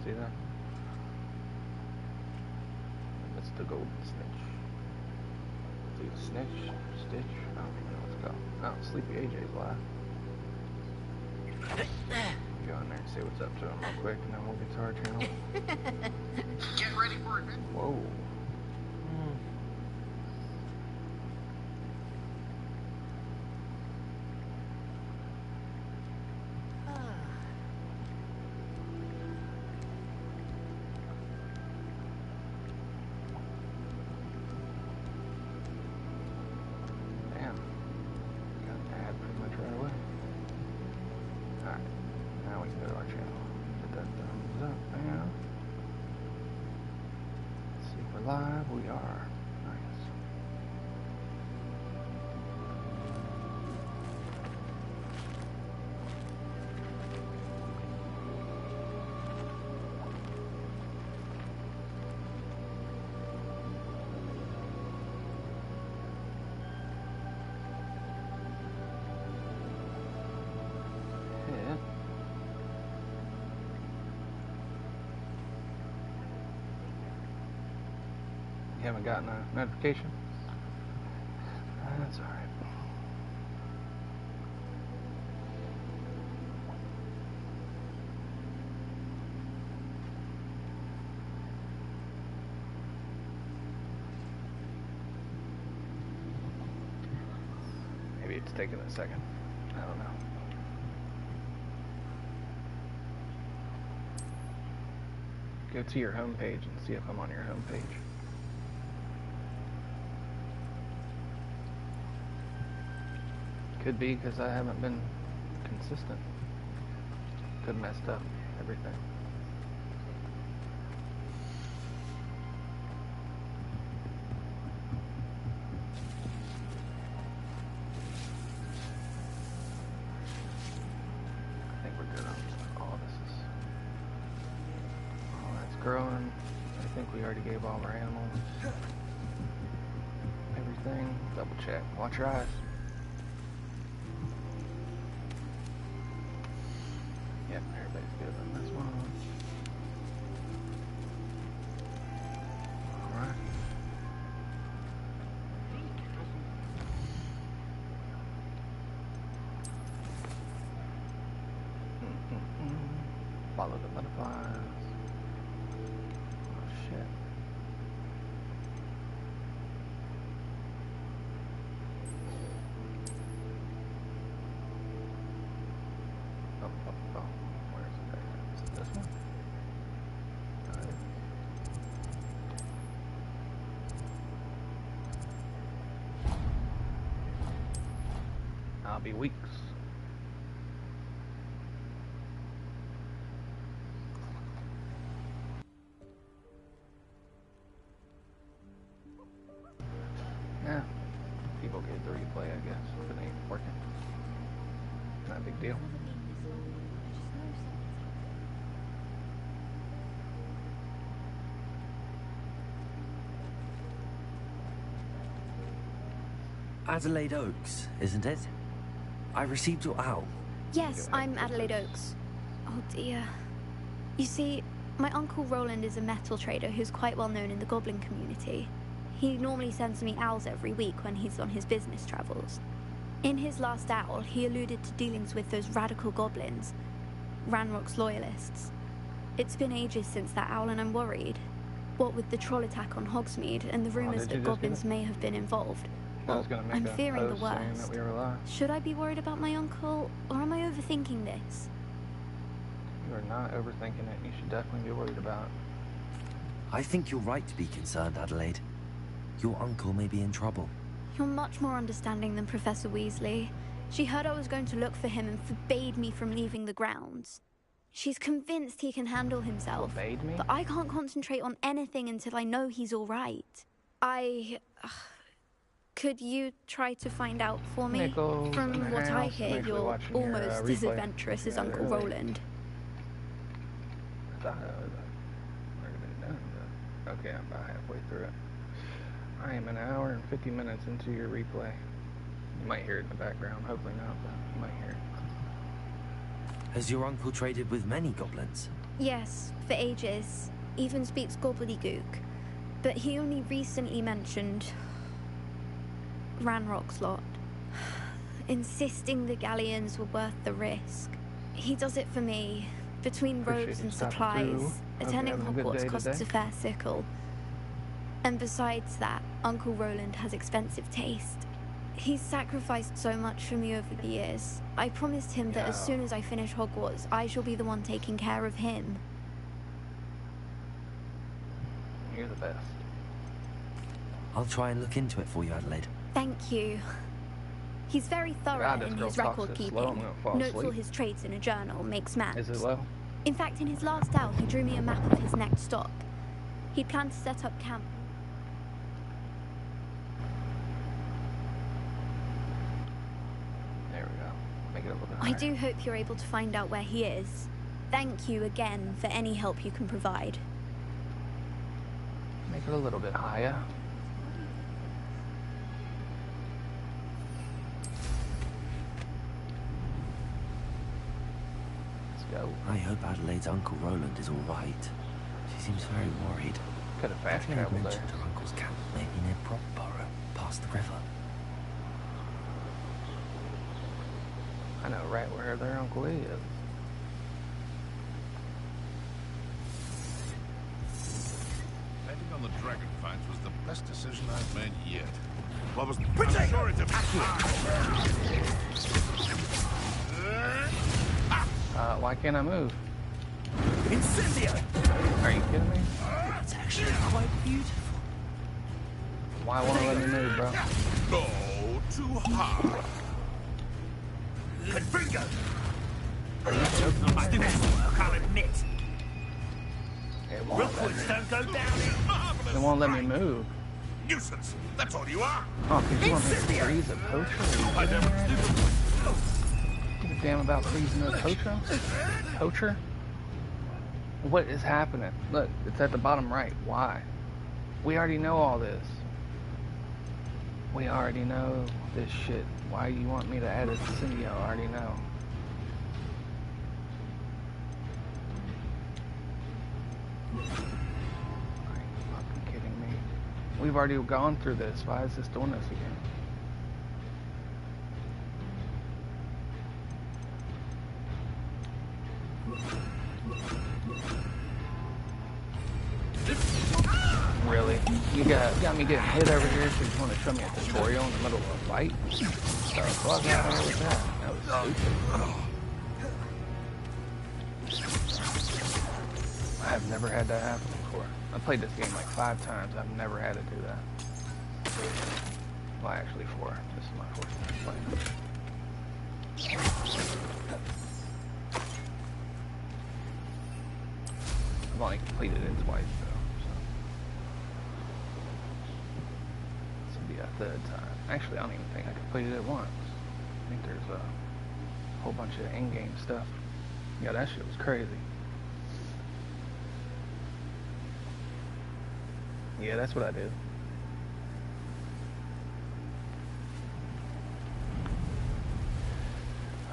See that? It's the golden snitch. See a snitch? Stitch? I don't even know what to go. Oh, Sleepy AJ's live. Go in there and see what's up to him real quick, and then we'll get to our channel. Get ready for it, man. Whoa. Live we are. Nice. Hit. You haven't gotten a notification? That's alright. Maybe it's taking a second. I don't know. Go to your home page and see if I'm on your home page. Could be because I haven't been consistent. Could have messed up everything. I think we're good on all this. All that's growing. I think we already gave all our animals everything. Double check. Watch your eyes. Yep, everybody's good on this one. Alright. Follow the butterflies. Oh shit. Oh. Where is it? Is it this one? Got it. I'll be weeks. Yeah, people get the replay, I guess, if it ain't working. Not a big deal. Adelaide Oaks, isn't it? I received your owl. Yes, I'm Adelaide Oaks. Oh dear. You see, my Uncle Roland is a metal trader who's quite well known in the goblin community. He normally sends me owls every week when he's on his business travels. In his last owl, he alluded to dealings with those radical goblins, Ranrock's loyalists. It's been ages since that owl and I'm worried. What with the troll attack on Hogsmeade and the rumours that goblins may have been involved. Well, I'm fearing the worst. Should I be worried about my uncle, or am I overthinking this? You are not overthinking it. You should definitely be worried about it. I think you're right to be concerned, Adelaide. Your uncle may be in trouble. You're much more understanding than Professor Weasley. She heard I was going to look for him and forbade me from leaving the grounds. She's convinced he can handle himself. Forbade me? But I can't concentrate on anything until I know he's all right. Could you try to find out for me? From what I hear, you're almost as adventurous as Uncle Roland. I thought I was already been done, but okay, I'm about halfway through it. I am an hour and 50 minutes into your replay. You might hear it in the background, hopefully not, but you might hear it. Has your uncle traded with many goblins? Yes, for ages. Even speaks gobbledygook. But he only recently mentioned Ranrock's lot, insisting the galleons were worth the risk. He does it for me. Between Appreciate robes you and stopping supplies, through. Hope attending you're having a good Hogwarts day costs today. a fair sickle. And besides that, Uncle Roland has expensive taste. He's sacrificed so much for me over the years. I promised him that as soon as I finish Hogwarts, I shall be the one taking care of him. You're the best. I'll try and look into it for you, Adelaide. Thank you. He's very thorough God, this in girl his talks record so slow, I'm keeping. gonna fall Notes all asleep. his traits in a journal, makes maps. Is it low? In fact, in his last owl, he drew me a map of his next stop. He'd planned to set up camp. There we go. Make it a little bit I higher. do hope you're able to find out where he is. Thank you again for any help you can provide. Make it a little bit higher. Let's go. I hope Adelaide's Uncle Roland is all right. She seems very worried. Could have fast Adelaide traveled there. mentioned her uncle's camp may be near Brockborough, past the river. I know right where their uncle is. Betting on the dragon fights was the best decision I've made yet. What was I'm sure it's Why can't I move? Incendio! Are you kidding me? It's actually quite beautiful. Why won't it let me move, bro? No, too hard. Confringo! Are you joking? I do work, I'll admit. It won't let me. Rookwoods don't go down. Marvelous It won't let me strike. move. Nuisance. That's all you are. Oh, because you want me to freeze a poacher? Are you kidding me right now? Give a damn about freezing a poacher? Poacher? What is happening? Look, it's at the bottom right. Why? We already know all this. We already know this shit. Why you want me to add a Cindy? I already know. Are you fucking kidding me? We've already gone through this. Why is this doing this again? Really? You got me getting hit over here, so you want to show me a tutorial in the middle of a fight? The fuck out of here with that? That was stupid. I have never had that happen before. I played this game like 5 times. I've never had to do that. Well, actually 4. This is my 4th time playing. I've only completed it twice though, so this will be a 3rd time. Actually, I don't even think I completed it once. I think there's a whole bunch of in-game stuff. Yeah, that shit was crazy. Yeah, that's what I did.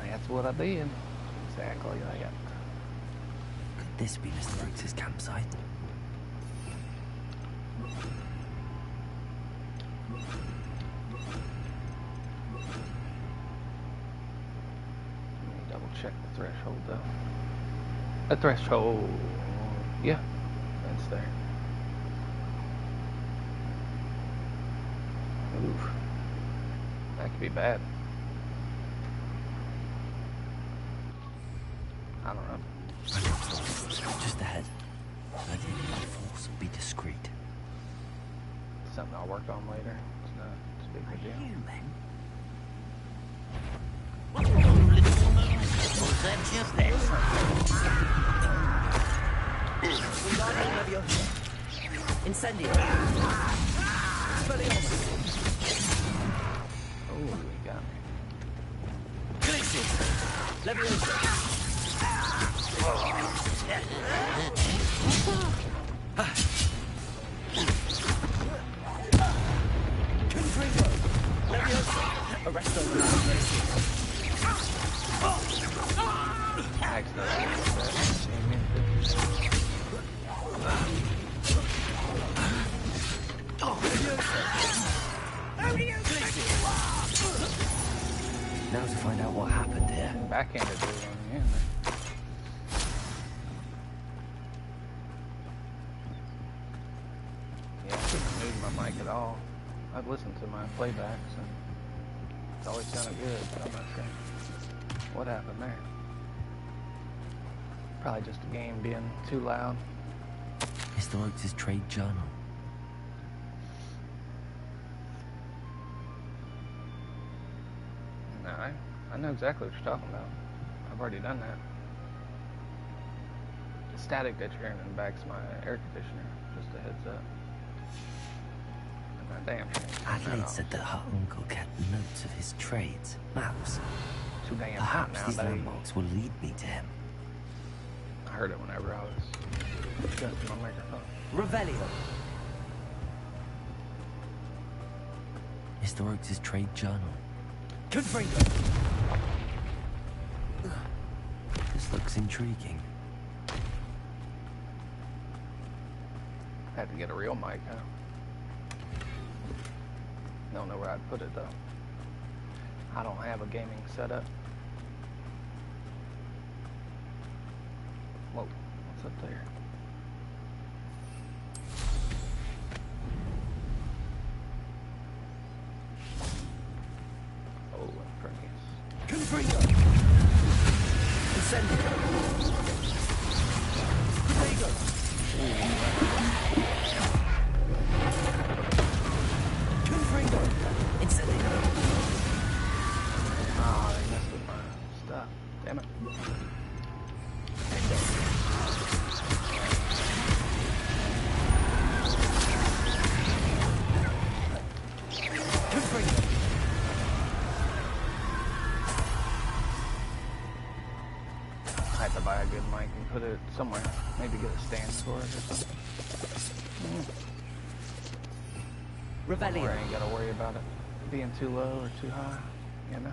That's what I did. Exactly like that. Could this be Mr. Brooks's campsite? Let me double check the threshold though. The threshold, yeah, that's there. Oof, that could be bad. I don't know. Just ahead. Let it be force, be discreet. Something I'll work on later. It's not a big deal. You, men? Was that just that? Incendio. Oh, he got me. Glitches. Leviosa. Confringo. Leviosa. Arresto. I accidentally did that. Now to find out what happened here. Backhanded dude on the end there. Yeah, I couldn't move my mic at all. I've listened to my playbacks and it's always sounded good, but I'm not sure what happened there. Probably just the game being too loud. Mr. Oaks' trade journal. No, I know exactly what you're talking about. I've already done that. The static that you're hearing in the back's my air conditioner. Just a heads up. And my damn shame. Adelaide said that her uncle kept notes of his trades, maps. Too damn hot Perhaps now, these buddy. landmarks will lead me to him. I heard it whenever I was adjusting my microphone. Revelio. Mr. Oaks' trade journal. Confringo. This looks intriguing. Had to get a real mic, huh? Don't know where I'd put it though. I don't have a gaming setup. Whoa, what's up there? Oh, impervious. Confringo. Incendio. Confringo. Confringo. Incendio. Ah, they messed with my stuff. Damn it. Confringo. I had to buy a good mic and put it somewhere. Maybe get a stand for it or something. Where Revelio. I ain't gotta worry about it being too low or too high, you know?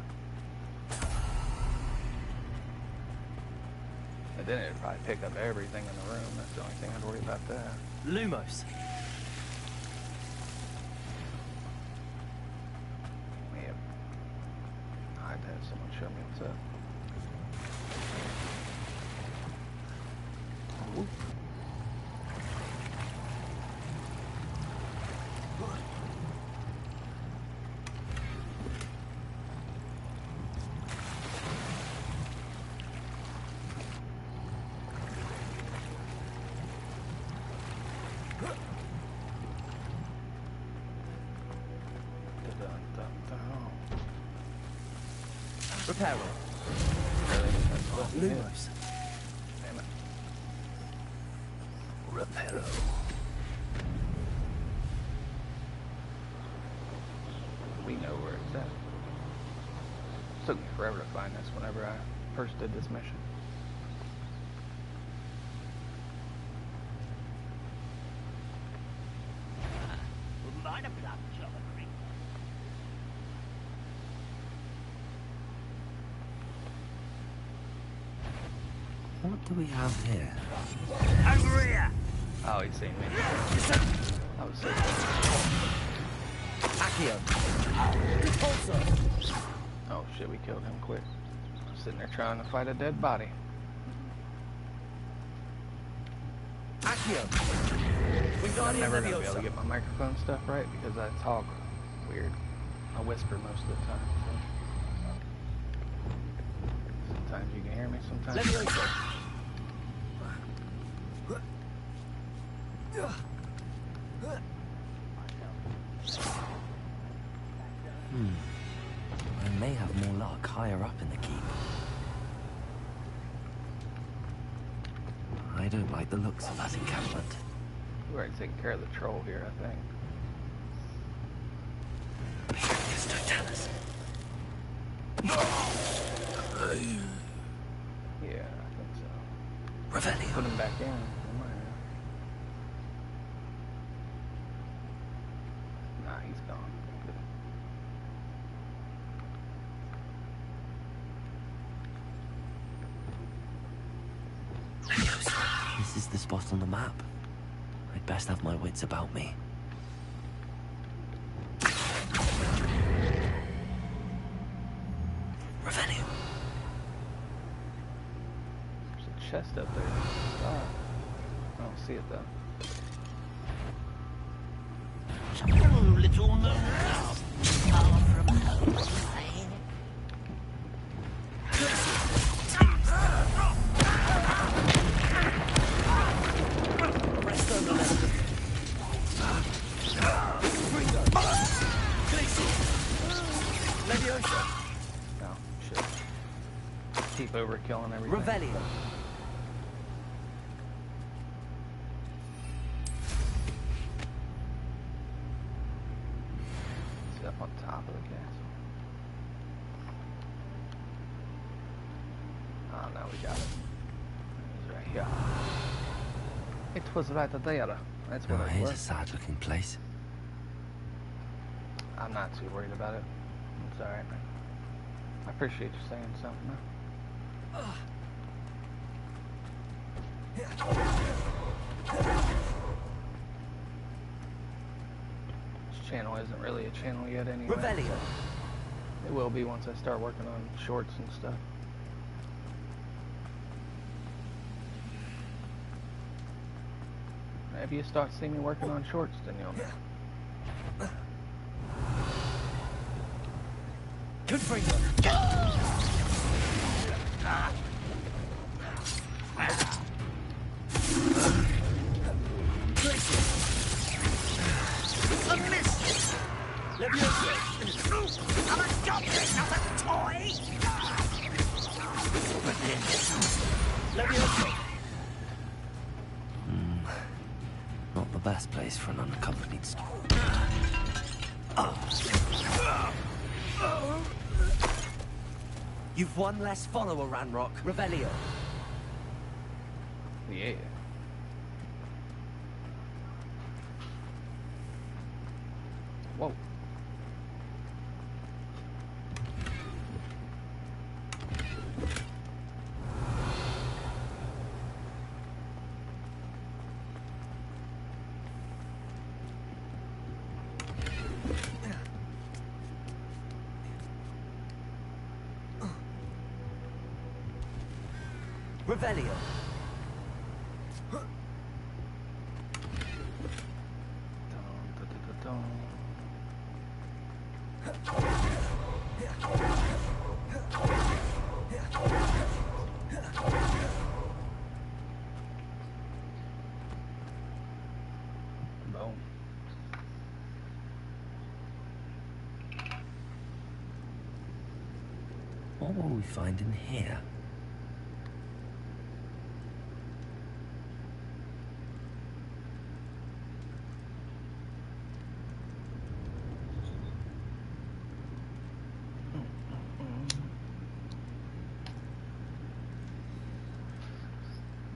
And then it'd probably pick up everything in the room. That's the only thing I'd worry about there. Lumos. Yep. I'd have someone show me what's up. Ooh. Reparo. Really? That's what it is. Lumos. Damn it. Reparo. We know where it's at. Took me forever to find this whenever I first did this mission. What do we have here? Over here. Oh, he's seen me. I was so Accio. Repulsor. Oh shit, we killed him quick. I'm sitting there trying to fight a dead body. Accio. I'm Wingardium never gonna be able to Leviosa. get my microphone stuff right because I talk weird. I whisper most of the time. So. Sometimes you can hear me, sometimes you can't. Leviosa. I may have more luck higher up in the keep. I don't like the looks of that encampment. We're already taking care of the troll here, I think. Yeah, I think so. Put Revelio. him back in. We might have. Nah, he's gone. Good. This is the spot on the map. I'd best have my wits about me. Revelio. There's a chest up there. Oh, I don't see it though. Little moon far from home. Rest on the left. Ringo. Leviosa. Oh, shit. Keep overkilling everything. Revelio. It's up on top of the castle. Oh, now we got it. It's right here. It was right there. That's what Oh, it here's a was. sad-looking place. I'm not too worried about it. It's alright, man. I appreciate you saying something, man. This channel isn't really a channel yet anyway. Revelio. It will be once I start working on shorts and stuff. If you start seeing me working on shorts, then you'll know. Confringo. A miss. Leviosa. I'm a doctor, not a toy. Leviosa. Not the best place for an unaccompanied student. You've one less follower, Ranrock. Revelio. Yeah. Whoa. Revelio. Boom. What will we find in here?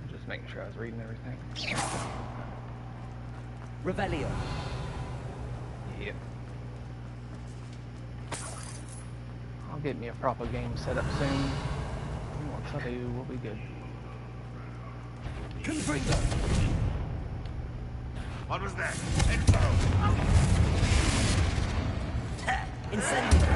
Just making sure I was reading everything. Revelio. Yep. I'll get me a proper game set up soon. And once I do, we'll be good. Confringo. What was that? Info! Incendio.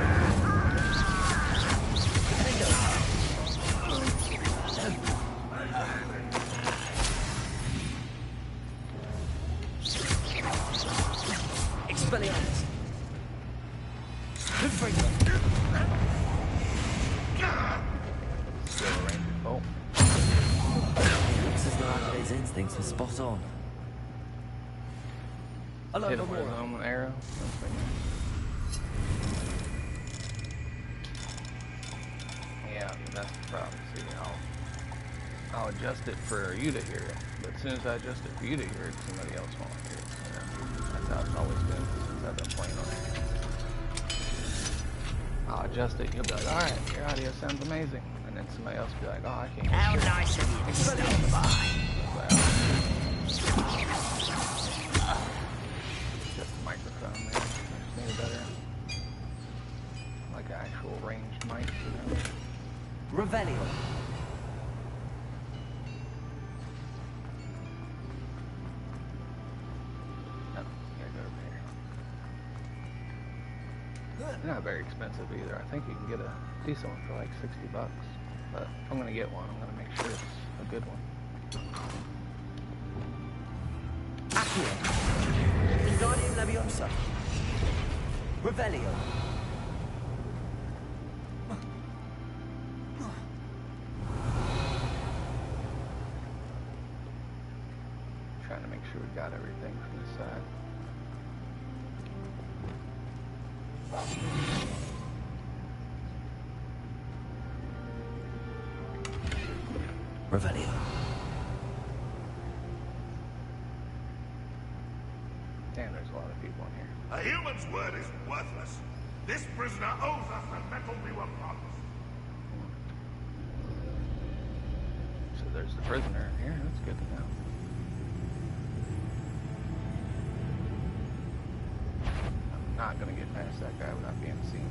Expelliarmus. Confringo. Still a ranger bolt. Looks as though Adelaide's instincts were spot on. Hello, Hit him with his Gamora. own arrow. That's pretty nice. Yeah, that's the problem. See, I'll adjust it for you to hear it, but as soon as I adjust it for you to hear it, somebody else won't hear it. You know? That's how it's always been since I've been playing on it. I'll adjust it, you'll be like, alright, your audio sounds amazing. And then somebody else will be like, oh, I can't How hear shit. nice of you to stop by. Well, just the microphone, man. I just need a better, like an actual ranged mic, you know? Revelio. No, you gotta go over here. They're not very expensive either. I think you can get a decent one for like $60. But I'm gonna get one. I'm gonna make sure it's a good one. Accio. Wingardium Leviosa. Revelio. Trying to make sure we got everything from this side. Revelio. Damn, there's a lot of people in here. A human's word is worthless. This prisoner owes us the metal we were promised. So there's the prisoner in here. That's good to know. I'm not gonna get past that guy without being seen.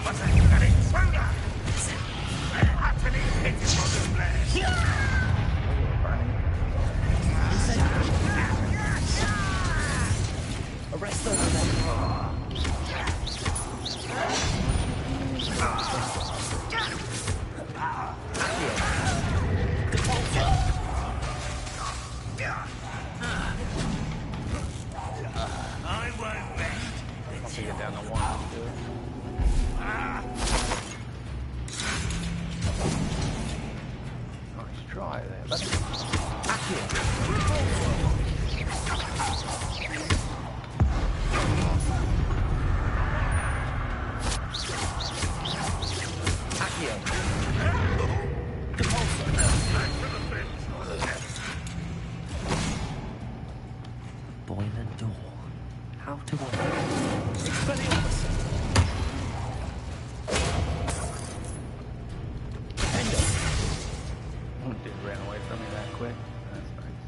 But an intruder! Utterly pitiful display! Arrest those men. I won't rest. Once we get down to one, let's do it. Nice try there, buddy. Boiler door. How to open? Dude ran away from me that quick. That's nice.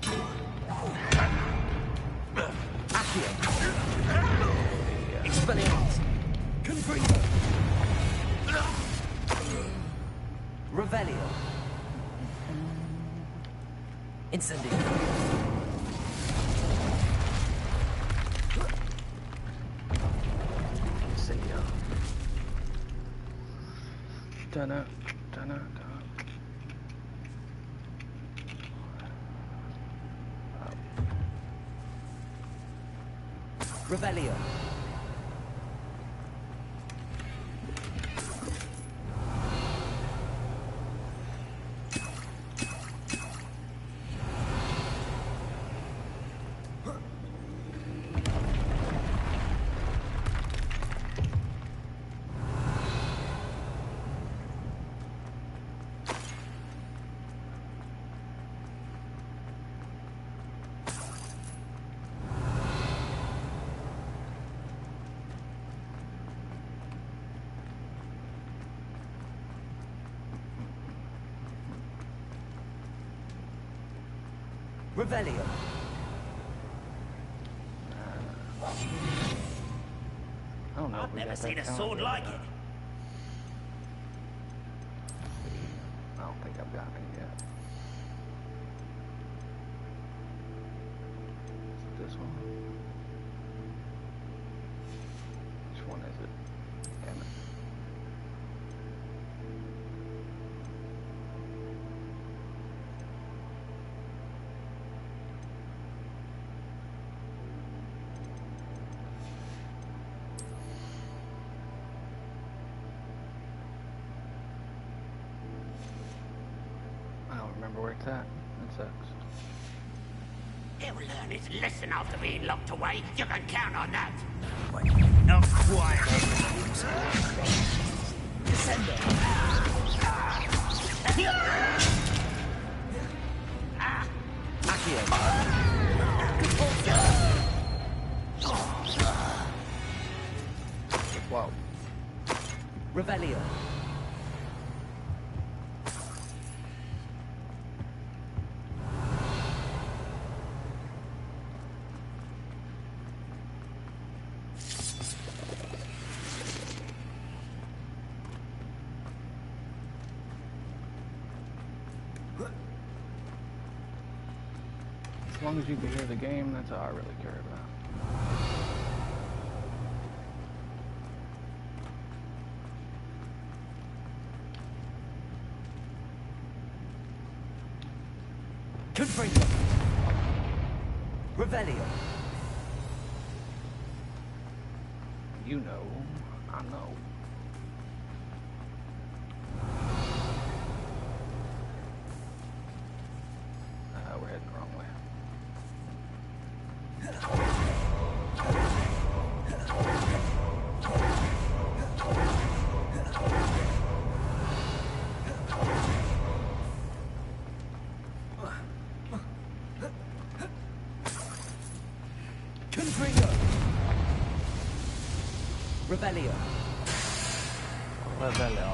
Accio. Yeah. Expelliarmus. Confringo. Revelio. Incendio. Incendio. Dunna, dunna, dunna. Revelio. Revelio. I don't know. I've never seen a sword like it. I don't think I've gotten it yet. Is it this one? Which one is it? Damn it. I don't remember where it's at. That sucks. He'll learn his lesson after being locked away. You can count on that. Not quite. Descendo. Accio. Wow. Revelio. long as you can hear the game, that's all I really care about. Confringo. Revelio. You know, I know. We're heading the wrong way. Confringo. Revelio. Revelio.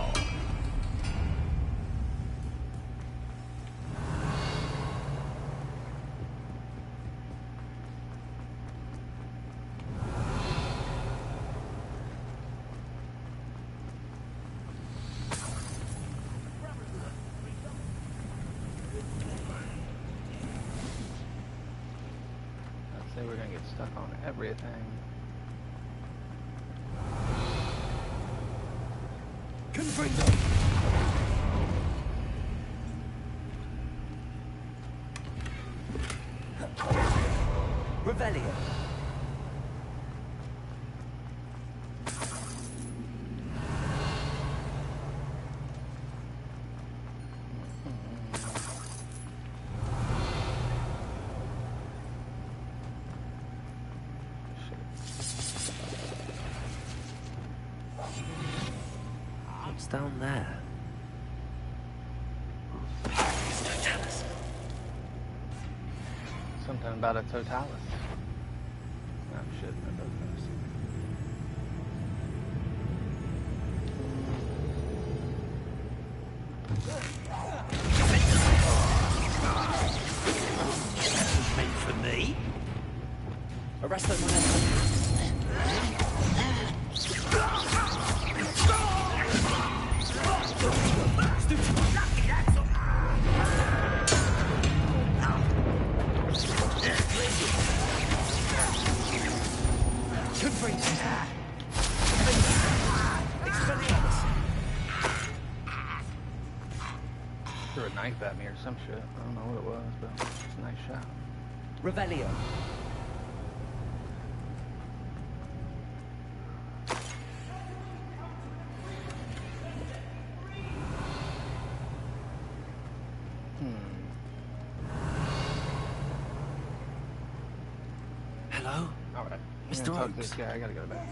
We're gonna get stuck on everything. Confringo. Revelio. What's down there? Something about a totalis. Oh shit, that doesn't matter. Meant for me. Arrest them whenever. Threw a knife at me or some shit. I don't know what it was, but it's a nice shot. Revelio. Hello? Alright. Mr. Talk to Oaks. this guy. I gotta go back.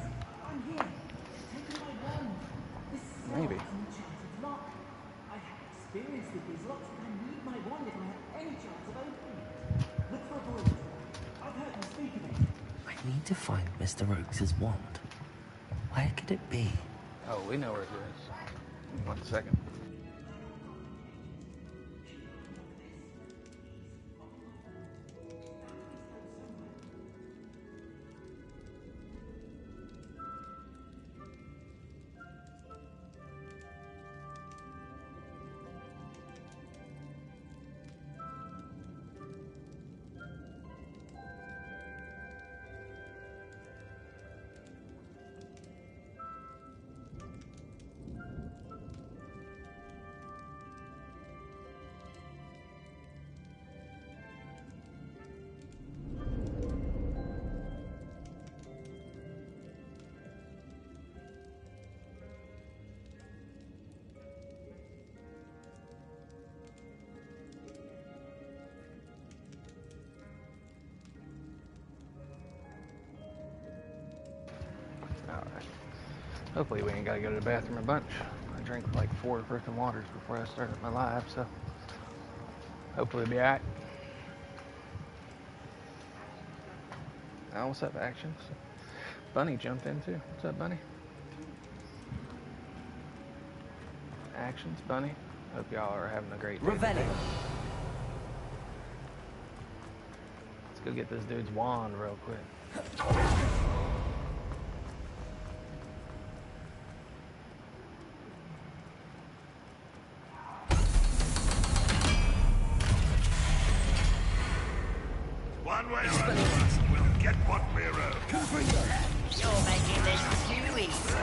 Maybe. I have experience with these locks, and I need my wand if I have any chance of opening it. Look for a void. I've heard them speak of it. I need to find Mr. Oaks' wand. Where could it be? Oh, we know where it is. 1 second. Alright. Hopefully we ain't gotta go to the bathroom a bunch. I drank like 4 freaking waters before I started my live, so hopefully it'll be alright. What's up, Actions? Bunny jumped in too. What's up, Bunny? Actions, Bunny. Hope y'all are having a great day. Revelio. Let's go get this dude's wand real quick. We'll get what we're owed. You're making this too easy.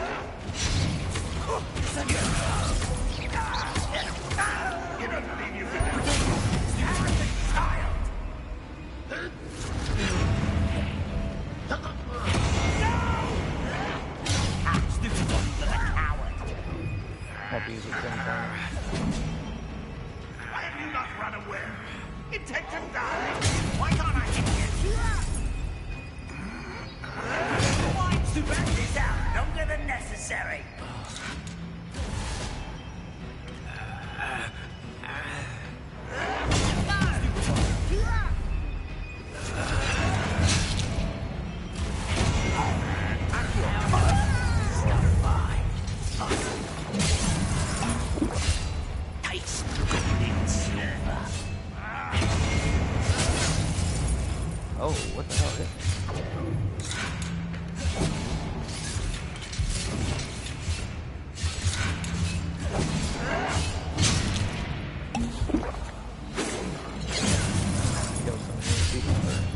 You don't believe you can Had to use it 10 times. Why have you not run away? Intend to die? Why can't I hit you? Why to back this out longer than necessary? Oh, what the hell hit me? Kill some of these people first.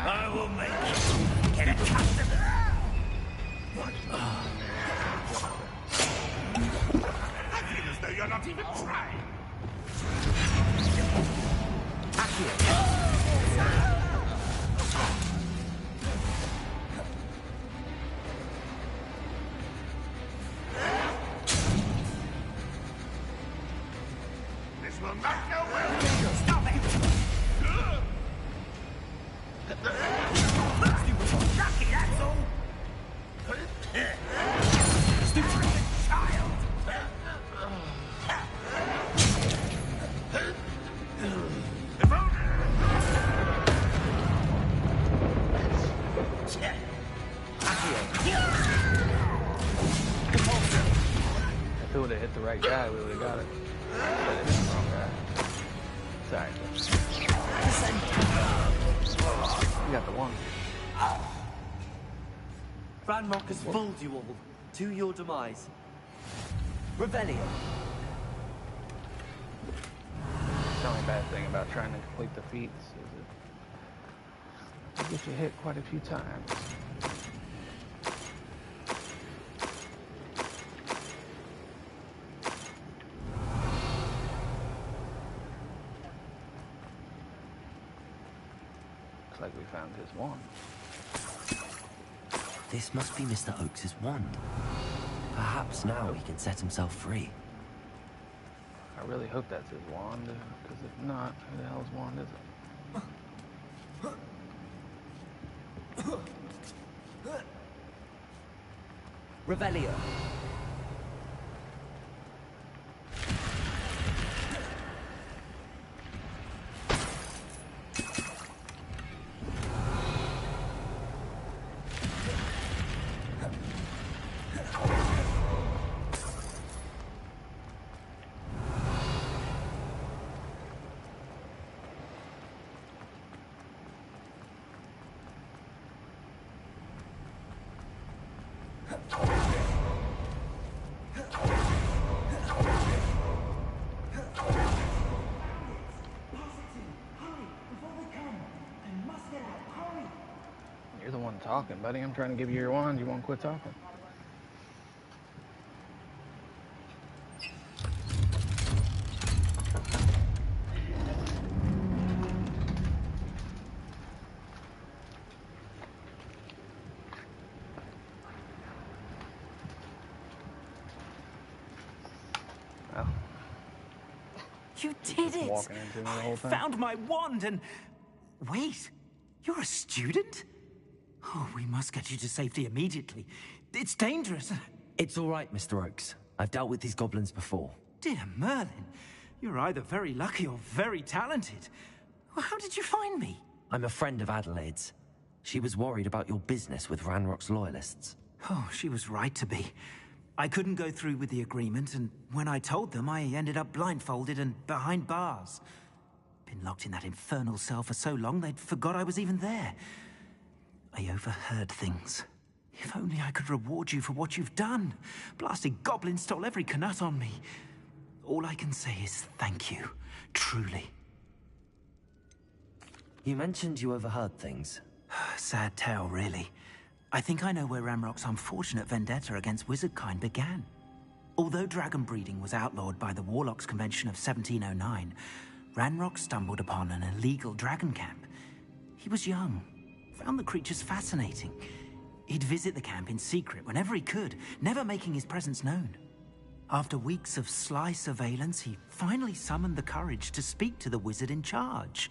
I will make you get accustomed. I feel as though you're not even trying. This will not go well. Stop it! Lucky, that's all. Stupid child. If it would have hit the right guy, we would have got it. But it hit the wrong guy. Sorry. You got the one. Ranrock has fooled you all to your demise. Rebellion. The only bad thing about trying to complete the feats is it gets you hit quite a few times. Looks like we found his wand. This must be Mr. Oakes' wand. Perhaps now he can set himself free. I really hope that's his wand, because if not, who the hell's wand is it? Revelio. You're the one talking, buddy. I'm trying to give you your wand. You won't quit talking. Well, You did it! walking into me the whole time. Found my wand and Wait, you're a student? Oh, we must get you to safety immediately. It's dangerous. It's all right, Mr. Oakes. I've dealt with these goblins before. Dear Merlin, you're either very lucky or very talented. Well, how did you find me? I'm a friend of Adelaide's. She was worried about your business with Ranrock's loyalists. Oh, she was right to be. I couldn't go through with the agreement, and when I told them, I ended up blindfolded and behind bars. Been locked in that infernal cell for so long, they'd forgot I was even there. I overheard things. If only I could reward you for what you've done. Blasted goblin stole every canut on me. All I can say is thank you, truly. You mentioned you overheard things. Sad tale, really. I think I know where Ranrock's unfortunate vendetta against wizardkind began. Although dragon breeding was outlawed by the Warlocks Convention of 1709, Ranrock stumbled upon an illegal dragon camp. He was young, found the creatures fascinating. He'd visit the camp in secret whenever he could, never making his presence known. After weeks of sly surveillance, he finally summoned the courage to speak to the wizard in charge.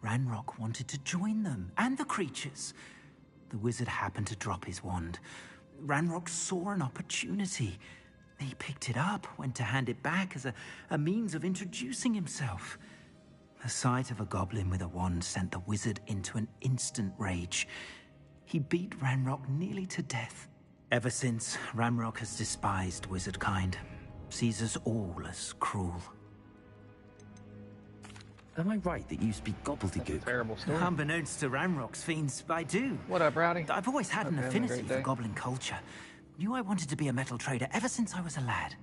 Ranrock wanted to join them, and the creatures. The wizard happened to drop his wand. Ranrock saw an opportunity. He picked it up, went to hand it back as a means of introducing himself. The sight of a goblin with a wand sent the wizard into an instant rage. He beat Ranrock nearly to death. Ever since, Ranrock has despised wizardkind, sees us all as cruel. Am I right that you speak gobbledygook? Terrible story. Unbeknownst to Ranrock's fiends, I do. What up, Rowdy? I've always had an Hope you're having a affinity great for day. goblin culture. Knew I wanted to be a metal trader ever since I was a lad.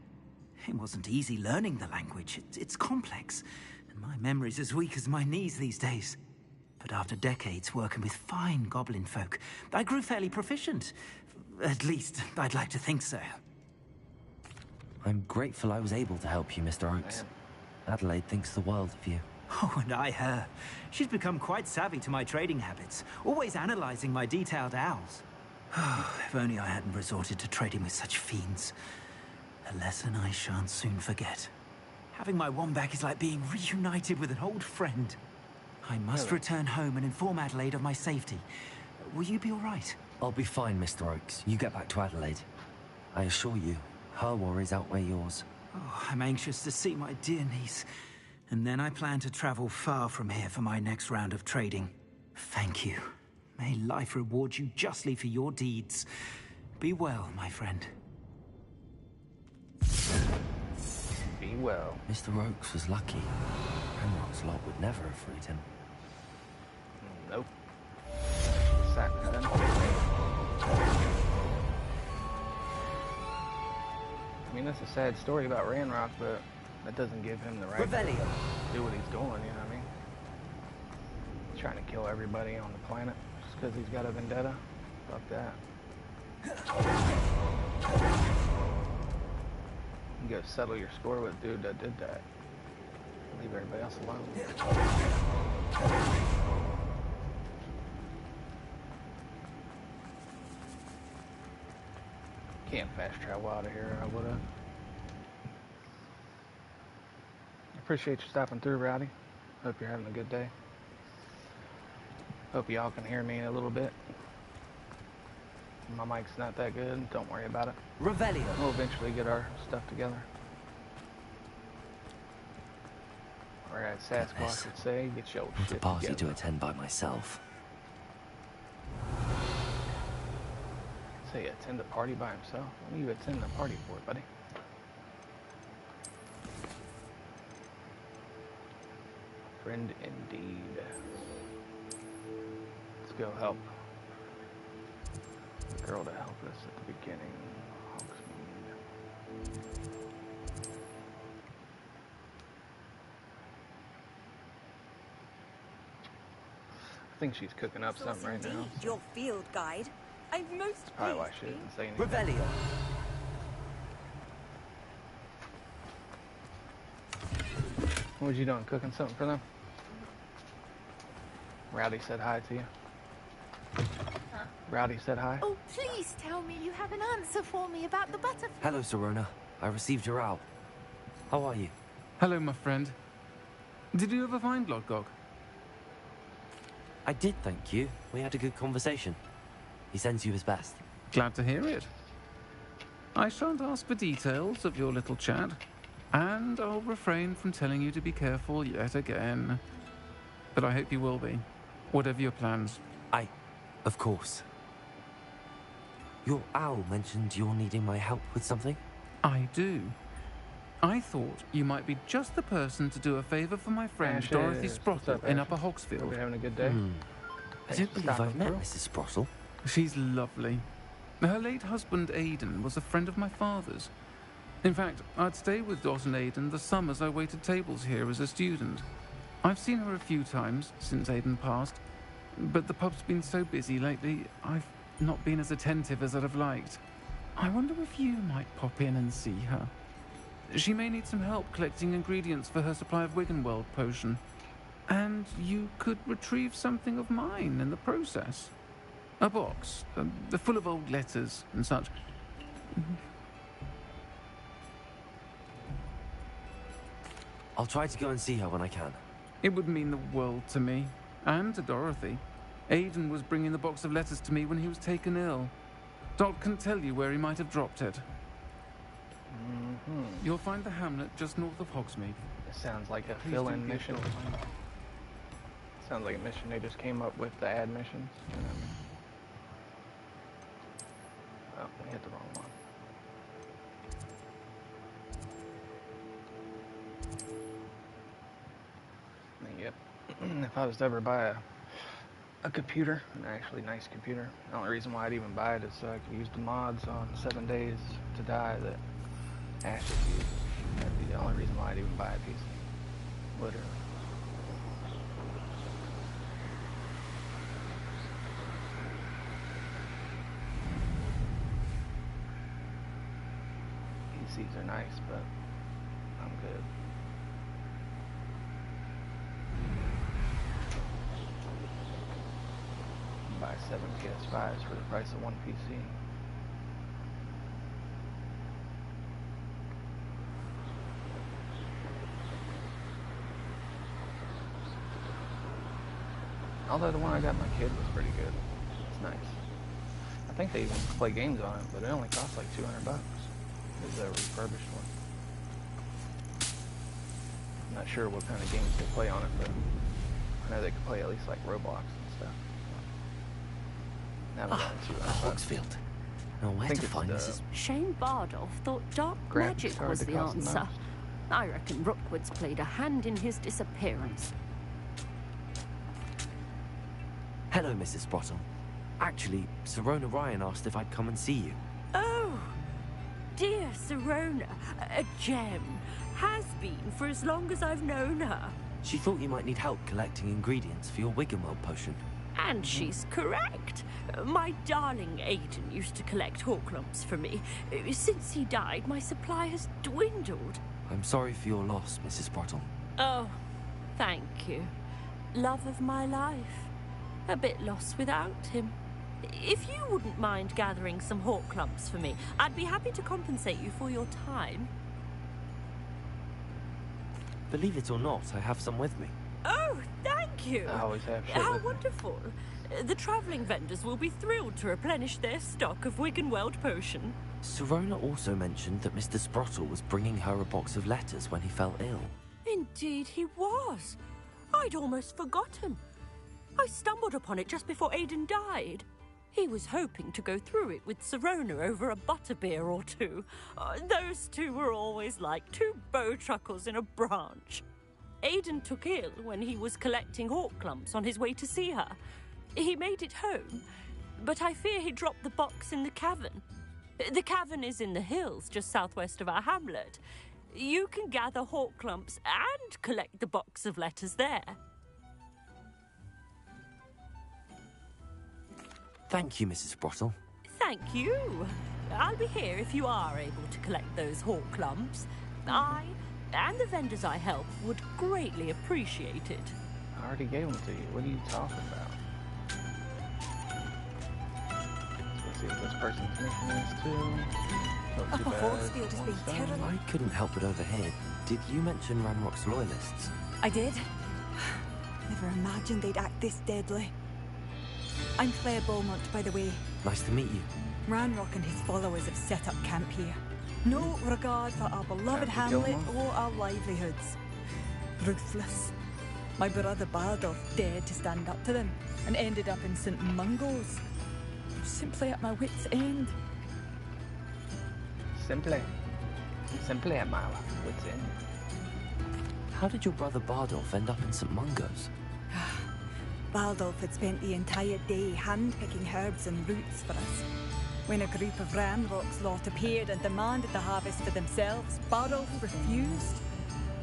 It wasn't easy learning the language. It's complex, and my memory's as weak as my knees these days. But after decades working with fine goblin folk, I grew fairly proficient. At least, I'd like to think so. I'm grateful I was able to help you, Mr. Oakes. Adelaide thinks the world of you. Oh, and I her. She's become quite savvy to my trading habits, always analyzing my detailed owls. If only I hadn't resorted to trading with such fiends. A lesson I shan't soon forget. Having my wand back is like being reunited with an old friend. I must return home and inform Adelaide of my safety. Will you be all right? I'll be fine, Mr. Oakes. You get back to Adelaide. I assure you, her worries outweigh yours. Oh, I'm anxious to see my dear niece. And then I plan to travel far from here for my next round of trading. Thank you. May life reward you justly for your deeds. Be well, my friend. Be well. Mr. Oakes was lucky. Ranrock's lot would never have freed him. Nope. Sack then. I mean, that's a sad story about Ranrock, but that doesn't give him the right to do what he's doing, you know what I mean? He's trying to kill everybody on the planet just because he's got a vendetta. Fuck that. You go settle your score with the dude that did that. Leave everybody else alone. Can't fast travel out of here, I would've. Appreciate you stopping through, Rowdy. Hope you're having a good day. Hope y'all can hear me a little bit. My mic's not that good, don't worry about it. Revelio. We'll eventually get our stuff together. Or as Sasquatch would say, get your Not a shit party together. to attend by myself. Say attend a party by himself? What are you attending a party for, buddy? Friend indeed. Let's go help the girl to help us at the beginning. Hogsmeade. I think she's cooking up something right now. Indeed, your field guide. I'm most Probably why pleased she to be- didn't say anything. Revelio. What was you doing? Cooking something for them? Rowdy said hi to you. Rowdy said hi. Oh, please tell me you have an answer for me about the butterfly. Hello, Serona. I received your owl. How are you? Hello, my friend. Did you ever find Lord Gog? I did thank you. We had a good conversation. He sends you his best. Glad to hear it. I shan't ask for details of your little chat, and I'll refrain from telling you to be careful yet again. But I hope you will be, whatever your plans. Of course. Your owl mentioned you're needing my help with something? I do. I thought you might be just the person to do a favor for my friend Ashes. Dorothy What's Sprottle up, in Ashes? Upper Hope Hogsfield. you're having a good day. I don't believe I've met Mrs. Sprottle. She's lovely. Her late husband Aidan was a friend of my father's. In fact, I'd stay with Dot and Aidan the summers I waited tables here as a student. I've seen her a few times since Aidan passed, but the pub's been so busy lately, I've not been as attentive as I'd have liked. I wonder if you might pop in and see her. She may need some help collecting ingredients for her supply of Wiggenweld potion. And you could retrieve something of mine in the process. A box, full of old letters and such. I'll try to go and see her when I can. It would mean the world to me, and to Dorothy. Aidan was bringing the box of letters to me when he was taken ill. Dot can tell you where he might have dropped it. You'll find the hamlet just north of Hogsmeade. It sounds like a fill-in mission. Sounds like a mission they just came up with to add missions. You know what I mean? Oh, we hit the wrong one. I mean, yep. If I was to ever buy a computer, an actually nice computer, the only reason why I'd even buy it is so I could use the mods on 7 Days to Die that Ashes uses. That'd be the only reason why I'd even buy a PC. Literally. PCs are nice, but I'm good. Buy 7 PS5s for the price of one PC. Although the one I got my kid was pretty good. It's nice. I think they even play games on it, but it only costs like $200. It's a refurbished one. I'm not sure what kind of games they play on it, but I know they can play at least like Roblox and stuff. Now Hogsfield. Now where to find Mrs. Shane Bardolph thought dark magic was the answer. I reckon Rookwood's played a hand in his disappearance. Hello, Mrs. Sprottle. Actually, Sirona Ryan asked if I'd come and see you. Oh, dear Sirona, a gem. Has been for as long as I've known her. She thought you might need help collecting ingredients for your Wiggenweld potion. And she's correct. My darling Aidan used to collect Horklumps for me. Since he died, my supply has dwindled. I'm sorry for your loss, Mrs. Sprottle. Oh, thank you. Love of my life. A bit lost without him. If you wouldn't mind gathering some Horklumps for me, I'd be happy to compensate you for your time. Believe it or not, I have some with me. Oh, thank you. I always have shit How with me. wonderful. The travelling vendors will be thrilled to replenish their stock of Wiggenweld potion. Sirona also mentioned that Mr. Sprottle was bringing her a box of letters when he fell ill. Indeed he was. I'd almost forgotten. I stumbled upon it just before Aidan died. He was hoping to go through it with Sirona over a butterbeer or two. Those two were always like two bowtruckles in a branch. Aidan took ill when he was collecting Horklumps on his way to see her. He made it home, but I fear he dropped the box in the cavern. The cavern is in the hills just southwest of our hamlet. You can gather Horklumps and collect the box of letters there. Thank you, Mrs. Sprottle. Thank you. I'll be here if you are able to collect those Horklumps. I and the vendors I help would greatly appreciate it. I already gave them to you. What are you talking about? Let's see what this person's mission is too. Not too bad. Hogsfield has been One terrible. stone. I couldn't help but overhear. Did you mention Ranrock's loyalists? I did. Never imagined they'd act this deadly. I'm Claire Beaumont, by the way. Nice to meet you. Ranrock and his followers have set up camp here. No regard for our beloved hamlet or our livelihoods. Ruthless. My brother Bardolph dared to stand up to them and ended up in St. Mungo's. Simply at my wit's end. Simply at my wit's end. How did your brother Bardolph end up in St. Mungo's? Bardolph had spent the entire day hand-picking herbs and roots for us. When a group of Ranrock's lot appeared and demanded the harvest for themselves, Bardolph refused.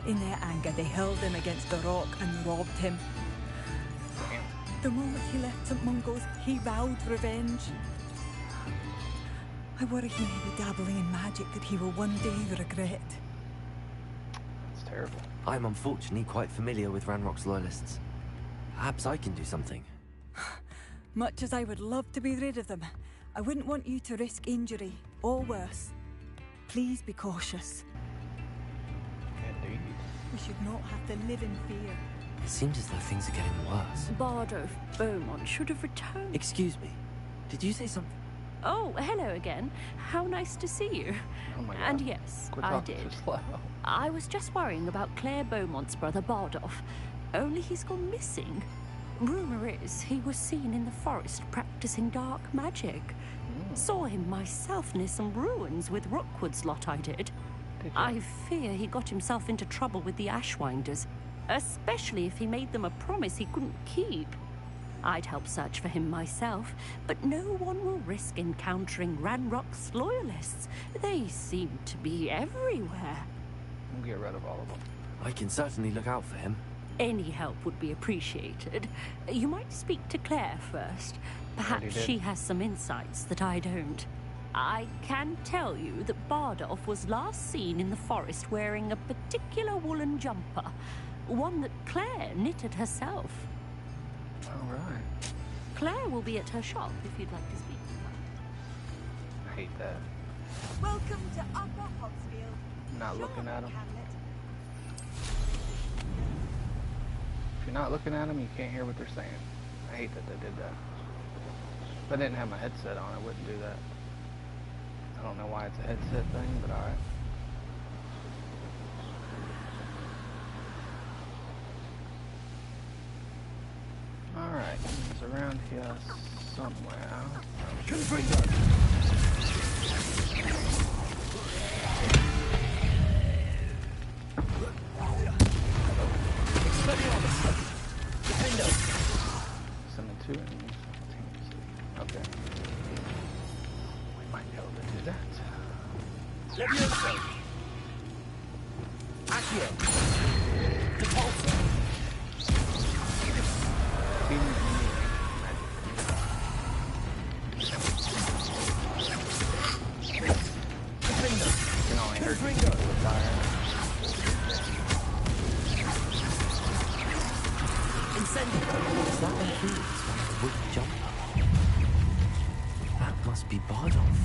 In their anger, they hurled him against the rock and robbed him. The moment he left St. Mungo's, he vowed revenge. I worry he may be dabbling in magic that he will one day regret. That's terrible. I'm unfortunately quite familiar with Ranrock's loyalists. Perhaps I can do something. Much as I would love to be rid of them, I wouldn't want you to risk injury, or worse. Please be cautious. Indeed. We should not have to live in fear. It seems as though things are getting worse. Bardolph Beaumont should have returned. Excuse me. Did you say something? Oh, hello again. How nice to see you. Oh my God. And yes, Quit I talking did. so slow. I was just worrying about Claire Beaumont's brother Bardolph. Only he's gone missing. Rumour is he was seen in the forest practicing dark magic. Saw him myself near some ruins with Rookwood's lot I did. I fear he got himself into trouble with the Ashwinders, especially if he made them a promise he couldn't keep. I'd help search for him myself, but no one will risk encountering Ranrock's loyalists. They seem to be everywhere. We'll get rid of all of them. I can certainly look out for him. Any help would be appreciated. You might speak to Claire first. Perhaps she has some insights that I don't. I can tell you that Bardolph was last seen in the forest wearing a particular woolen jumper, one that Claire knitted herself. All right. Claire will be at her shop if you'd like to speak to her. I hate that. Welcome to Upper Hogsfield. Not looking at him. If you're not looking at them, you can't hear what they're saying. I hate that they did that. If I didn't have my headset on, I wouldn't do that. I don't know why it's a headset thing, but alright. Alright, it's around here somewhere. Summon two enemies simultaneously. Okay. We might be able to do that. Levioso! Accio! Depulso! Can only hurt you with fire. Is that includes one wood jumper? That must be Bardolph.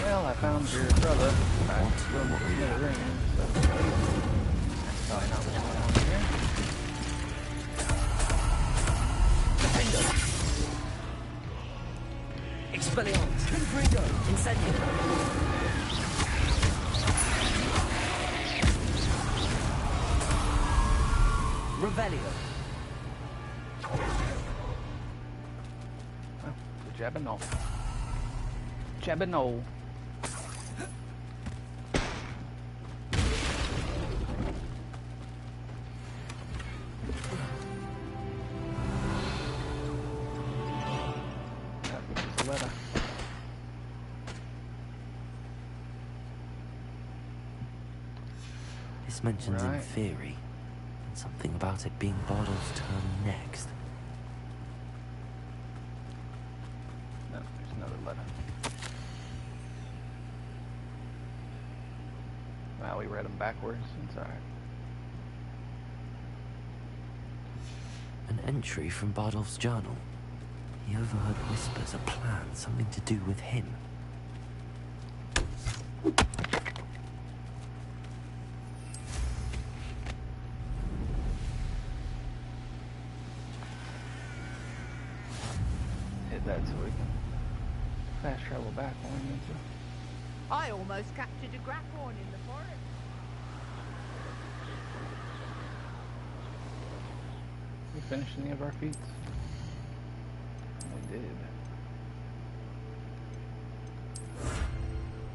Well, I found your brother back from the ring, so that's probably not what's going on here. Expelliarmus! Confringo! Incendio! Revelio! Oh, the Jabinol. Jabinol. Letter. This mentions in Right. theory, and something about it being Bardolph's turn next. No, there's another letter. Wow, we read them backwards. It's alright. An entry from Bardolph's journal. He overheard whispers, a plan, something to do with him. Hit that so we can fast travel back when we need to. I almost captured a grapphorn in the forest. We finished any of our feats? We did.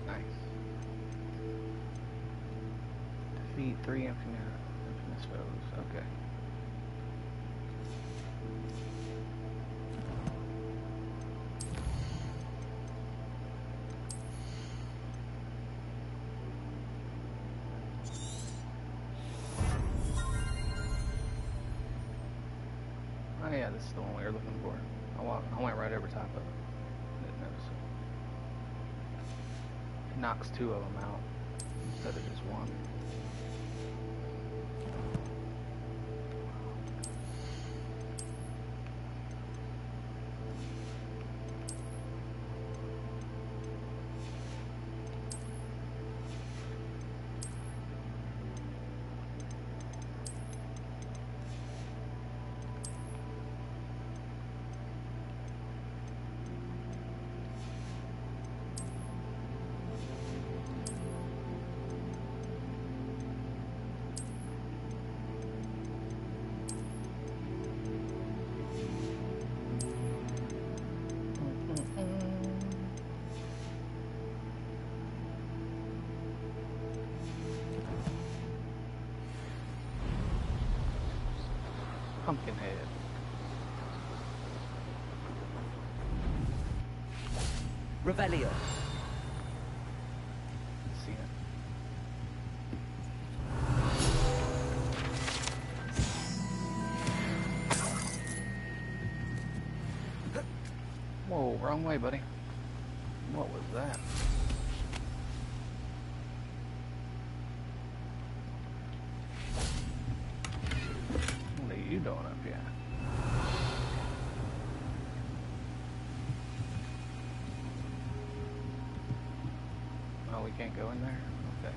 Nice. Defeat 3 infamous foes. Okay. Oh yeah, this is the one we were looking for. I went right over top of it. Didn't notice it. It knocks 2 of them out instead of just 1. Pumpkinhead. Revelio. See it. Whoa, wrong way, buddy. What was that? What are you doing up here? Oh, we can't go in there? Okay.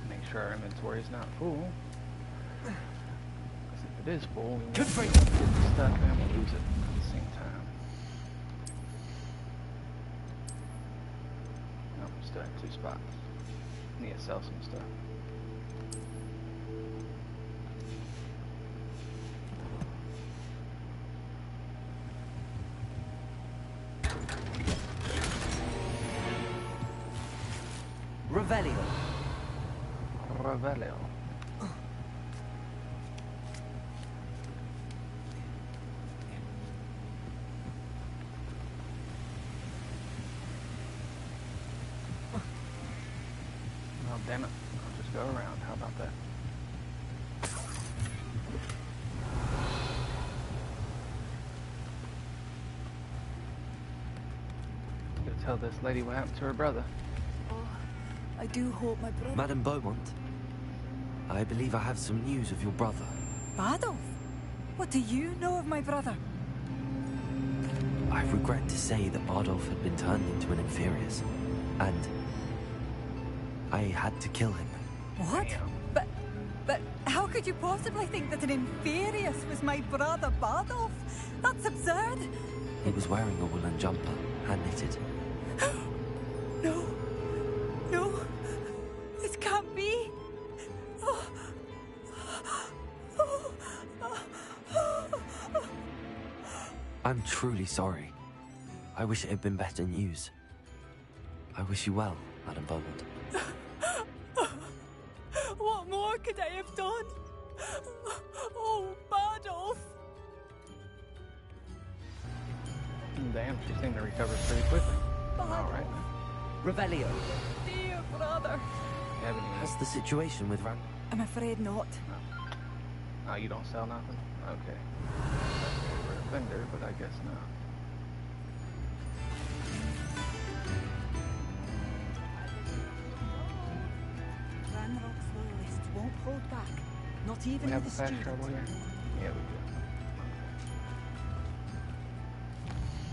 Make sure our inventory is not full. Because if it is full, we won't get stuck and we'll lose it at the same time. No, we still have 2 spots. Need to sell some stuff. Revelio. Revelio. Oh, damn it. I'll just go around. How about that? I'm gonna tell this lady what happened to her brother. I do hope my brother... Madame Beaumont, I believe I have some news of your brother. Bardolph? What do you know of my brother? I regret to say that Bardolph had been turned into an Inferius, and I had to kill him. What? But how could you possibly think that an Inferius was my brother Bardolph? That's absurd. He was wearing a woolen jumper, hand-knitted. No. No. This can't be. I'm truly sorry. I wish it had been better news. I wish you well, Madame Beaumont. What more could I have done? Oh, Bardolph! Damn, she seemed to recover pretty quickly. Alright then. Revelio. Dear brother. How's the situation with I'm afraid not. Oh, you don't sell nothing? Okay. defender, but I guess not. Ranrock's loyalists won't hold back, not even We have the a fast student. travel here? Yeah, we do.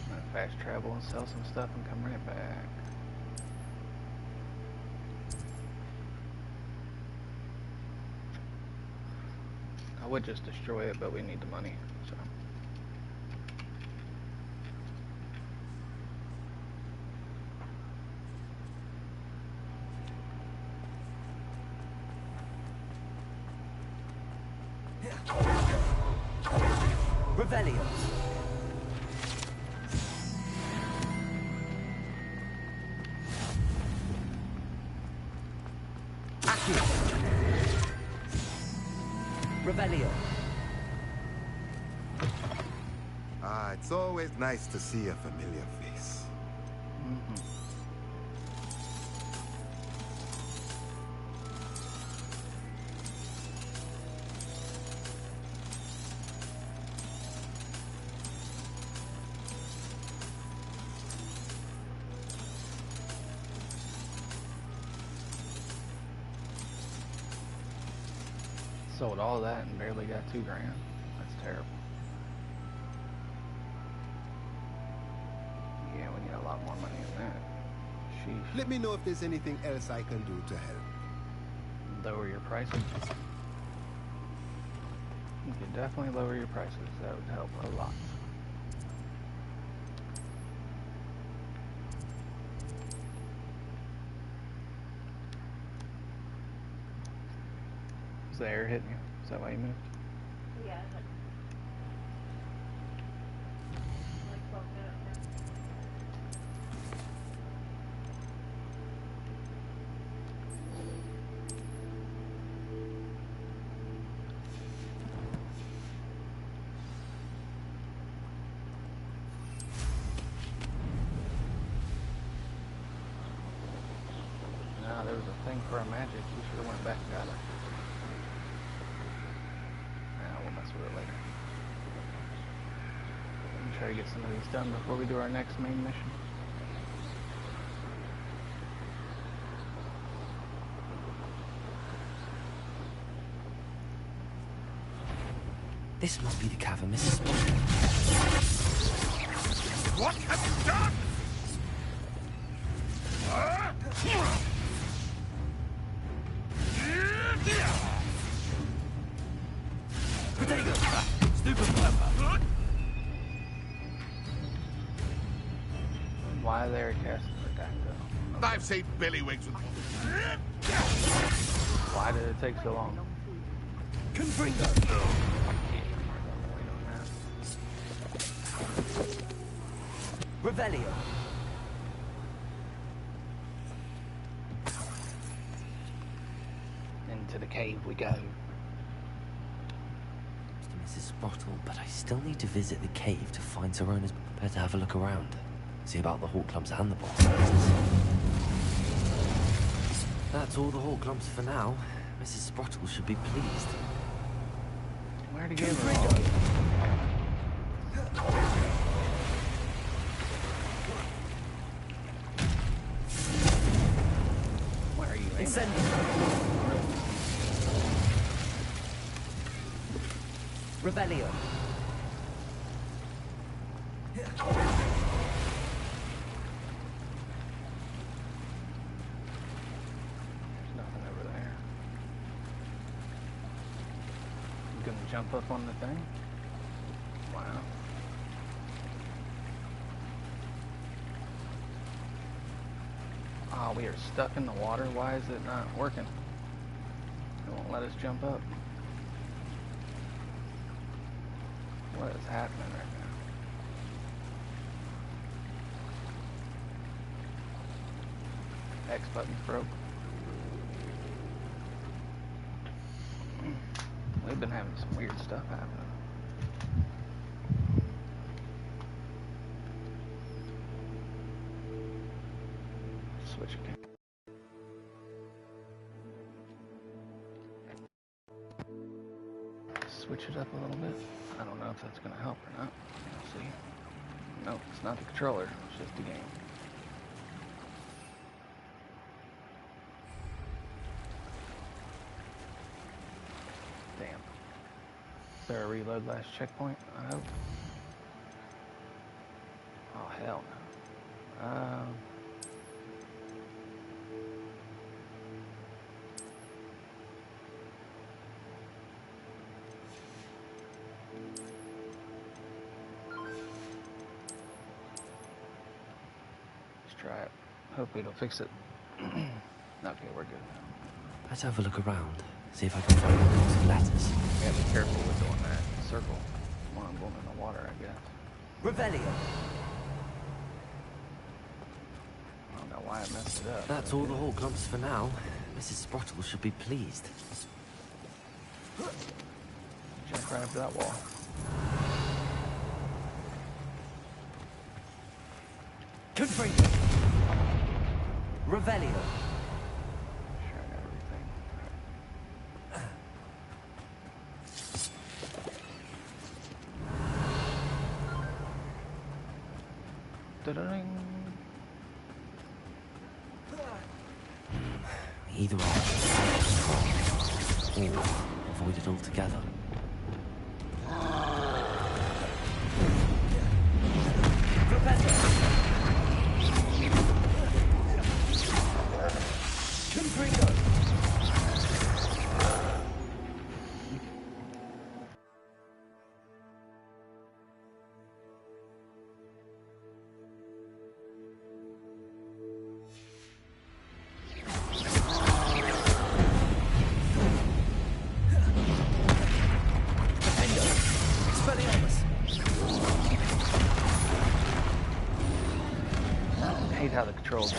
I'm gonna fast travel and sell some stuff and come right back. I would just destroy it, but we need the money, so. Revelio. Accio. Revelio. Ah, it's always nice to see a familiar face. Sold all that and barely got $2 grand. That's terrible. Yeah, we need a lot more money than that. Sheesh. Let me know if there's anything else I can do to help. Lower your prices. You can definitely lower your prices. That would help a lot. Is the air hitting you? Is that why you moved? Yeah. Like 12 minutes now. Nah, there was a thing for a magic. We should have went back and got it. We'll mess with it later. Let me try to get some of these done before we do our next main mission. This must be the cavern, Mrs. Spottle. What have you done? Potato! Stupid pepper! Why are they casting Redacto? I've seen Billywigs with... Why did it take so long? Confringo! Revelio. Into the cave we go. Mrs. Spottle, but I still need to visit the cave to find Serona's prepared to have a look around. See about the hawk clumps and the boss. That's all the hawk clumps for now. Mrs. Spottle should be pleased. Where to get her? Where are you aiming? Revelio. There's nothing over there. You gonna jump up on the thing? Wow. Ah, we are stuck in the water. Why is it not working? It won't let us jump up. What is happening right now? X button's broke. We've been having some weird stuff happening. Switch again. Switch it up a little bit. I don't know if that's going to help or not. No, it's not the controller. It's just the game. Damn. Is there a reload last checkpoint? I hope. Oh, hell no. Let's try it. Hopefully it'll fix it. Okay, we're good. Let's have a look around. See if I can find a box of letters. Yeah, be careful with doing that. Circle. One of them in the water, I guess. Revelio. I don't know why I messed it up. That's all the Horcrux for now. Mrs. Sprottle should be pleased. Jump right up to that wall. Confringo. Revelio. Sure, I got everything. Da-da-ding. Either or avoid it altogether. I hate how the controls work.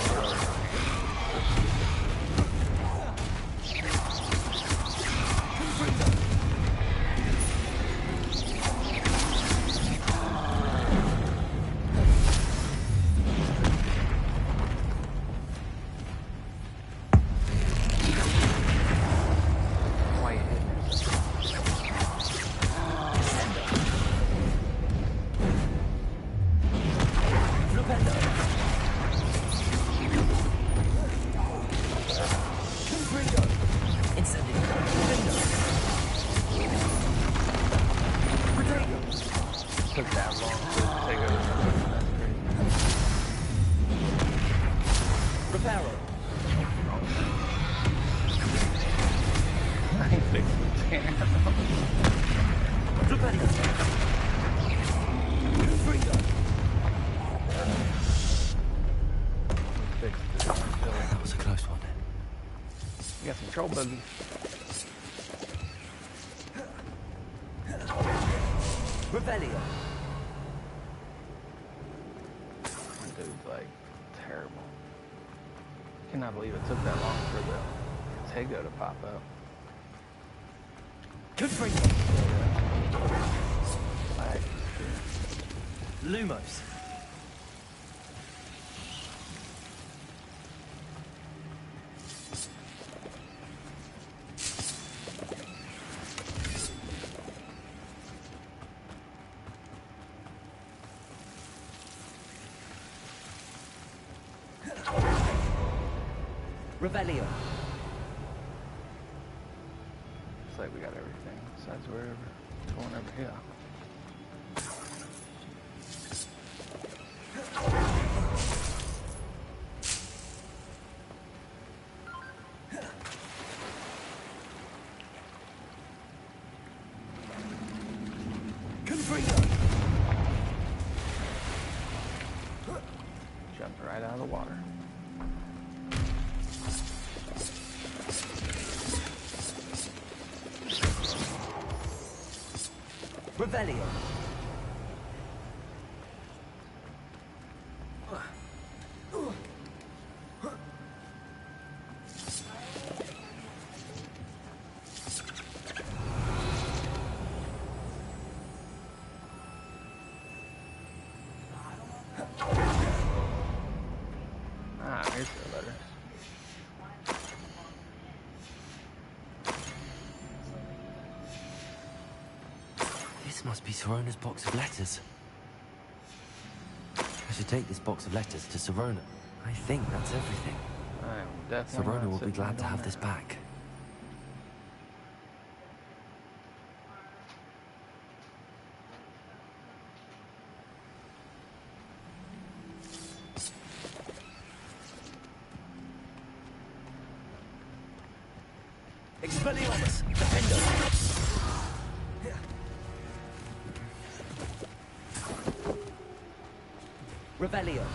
Took that long to take over. Reparo. I fixed the damn. Reparo. Confringo. Fixed it. That was a close one. We got some troll buggies. Revelio. Dude's like terrible. Cannot believe it took that long for the Tego to pop up. Confringo. Lumos. Revelio. Looks like we got everything. Besides wherever going over here. Confringo. Jumped right out of the water. Revelio. Ah, here's the letter. This must be Sorona's box of letters. I should take this box of letters to Serona. I think that's everything. I am definitely Serona not will be sitting glad to down have this there. back. Expelliarmus! Defender! Revelio.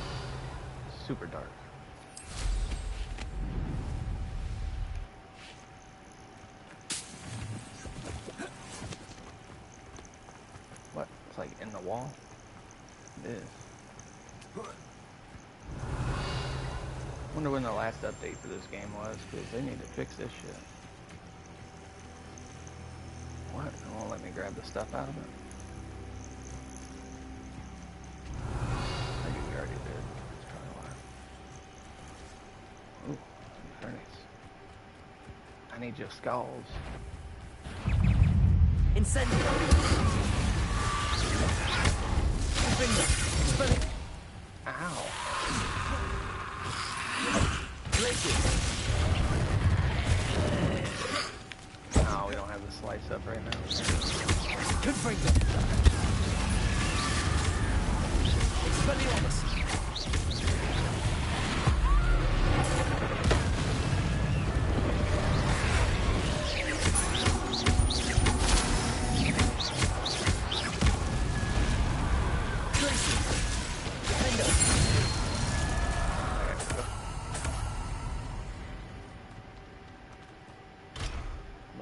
Super dark. What? It's like in the wall? It is. Wonder when the last update for this game was, because they need to fix this shit. What? It won't let me grab the stuff out of it? Maybe we already did. That's probably why. Ooh, furnace. I need your skulls. Incendio! Ow. No, we don't have the slice up right now. Confringo! Expelliarmus!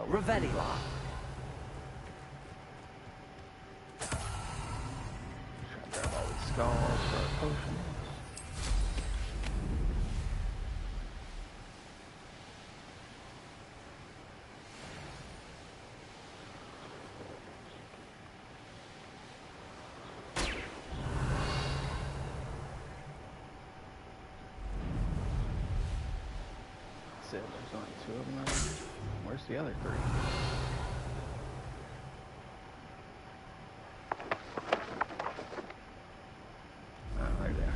Revelio. Try to grab all these skulls for our potions. That's it, there's only 2 of them out here. Where's the other 3? Oh, right there.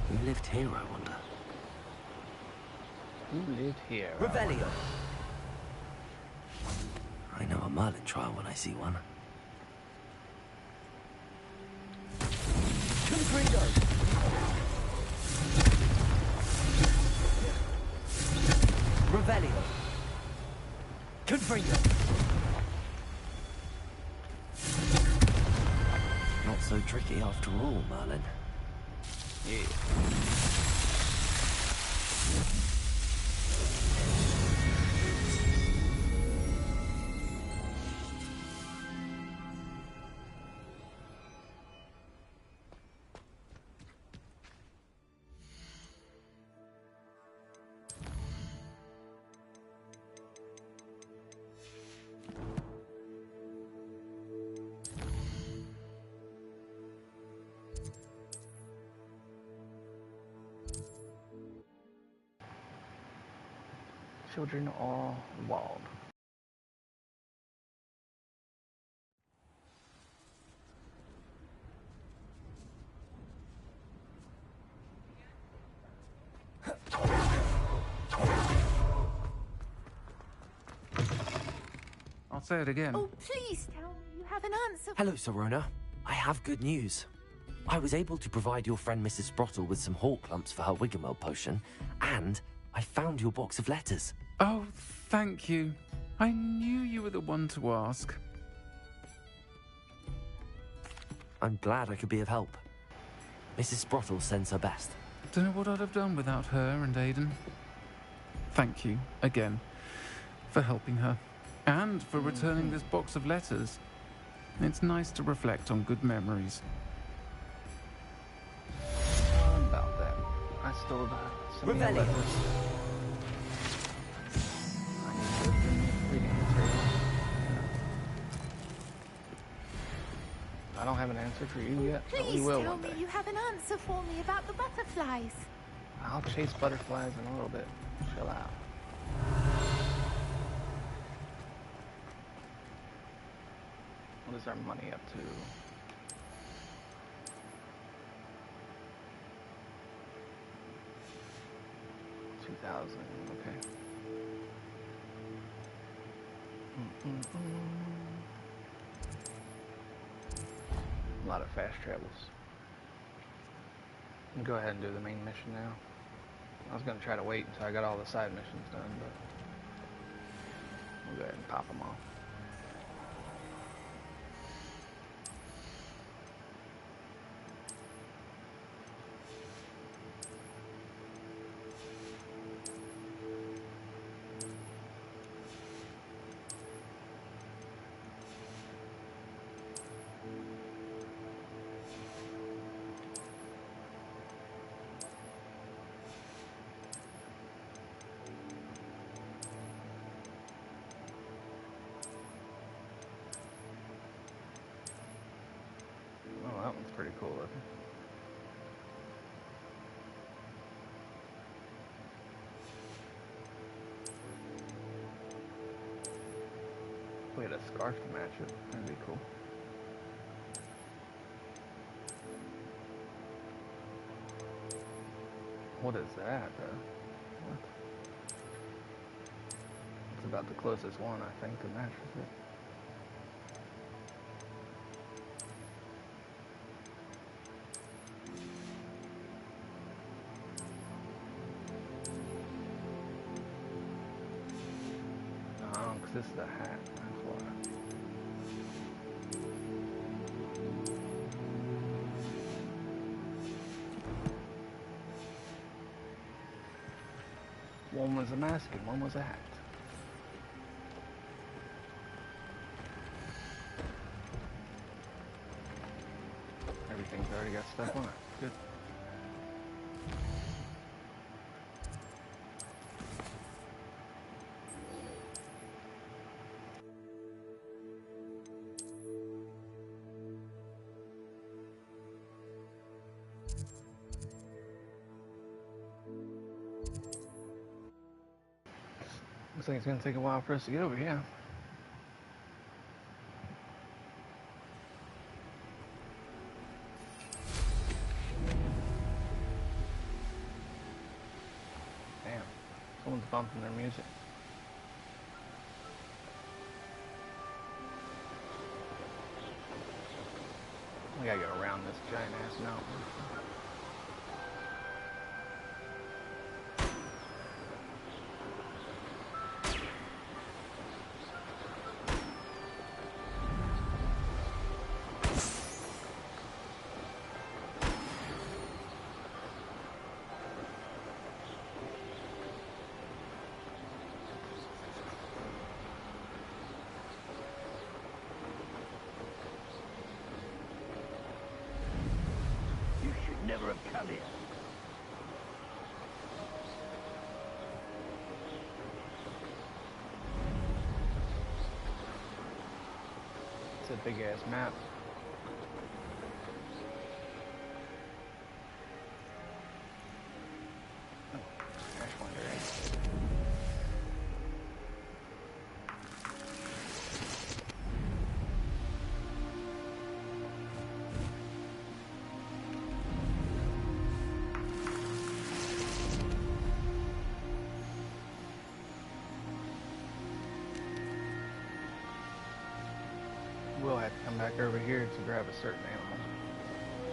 Who lived here, I wonder? Who lived here? Revelio. I know a Merlin trial when I see one. Confringo! Revelio. Confringo! Not so tricky after all, Merlin. Yeah. Children are wild. I'll say it again. Oh, please tell me you have an answer. Hello, Serona. I have good news. I was able to provide your friend Mrs. Sprottle with some hawk lumps for her Wiggenweld potion, and I found your box of letters. Oh, thank you. I knew you were the one to ask. I'm glad I could be of help. Mrs. Sprottle sends her best. Don't know what I'd have done without her and Aiden. Thank you, again, for helping her, and for returning this box of letters. It's nice to reflect on good memories. About that. I stole some of the letters. I need to reading material. I don't have an answer for you yet, but we Please will tell one me day. you have an answer for me about the butterflies. I'll chase butterflies in a little bit. Chill out. What is our money up to? 2,000, okay. A lot of fast travels. I'll go ahead and do the main mission now. I was going to try to wait until I got all the side missions done, but we'll go ahead and pop them off. Oh, that one's pretty cool looking. We had a scarf to match it. That'd be cool. What is that, though? What? It's about the closest one, I think, to match with it. This is the hat, that's why. One was a mask and one was a hat. Everything's already got stuff on it. Good. Looks like it's going to take a while for us to get over here. Damn, someone's bumping their music. We gotta go around this giant ass mountain. Never have come here. It's a big ass map. Oh, Ash Wonder, right? We'll have to come back over here to grab a certain animal.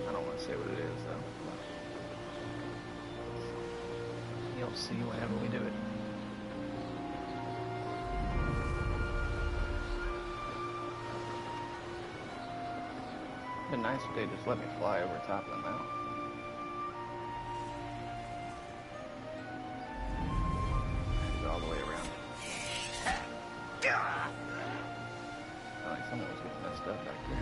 I don't want to say what it is, though. But you'll see whenever we do it. It'd been nice if they just let me fly over top of the mountain. Go all the way around. Like someone was getting messed up back there.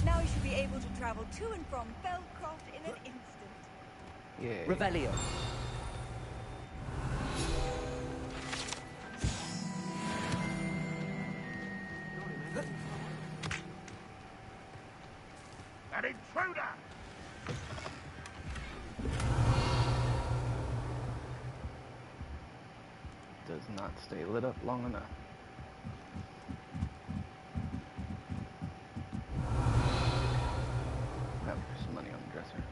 Now we should be able to travel to and from Felcroft in an instant. Yeah. Revelio. An intruder! Does not stay lit up long enough. There's some money on the dresser.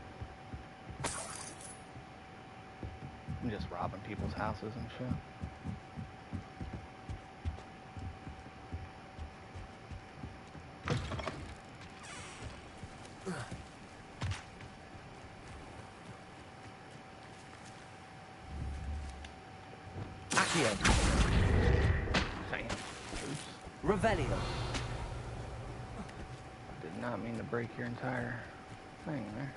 I'm just robbing people's houses and shit. Accio. Damn. Oops. Revelio. Did not mean to break your entire thing there.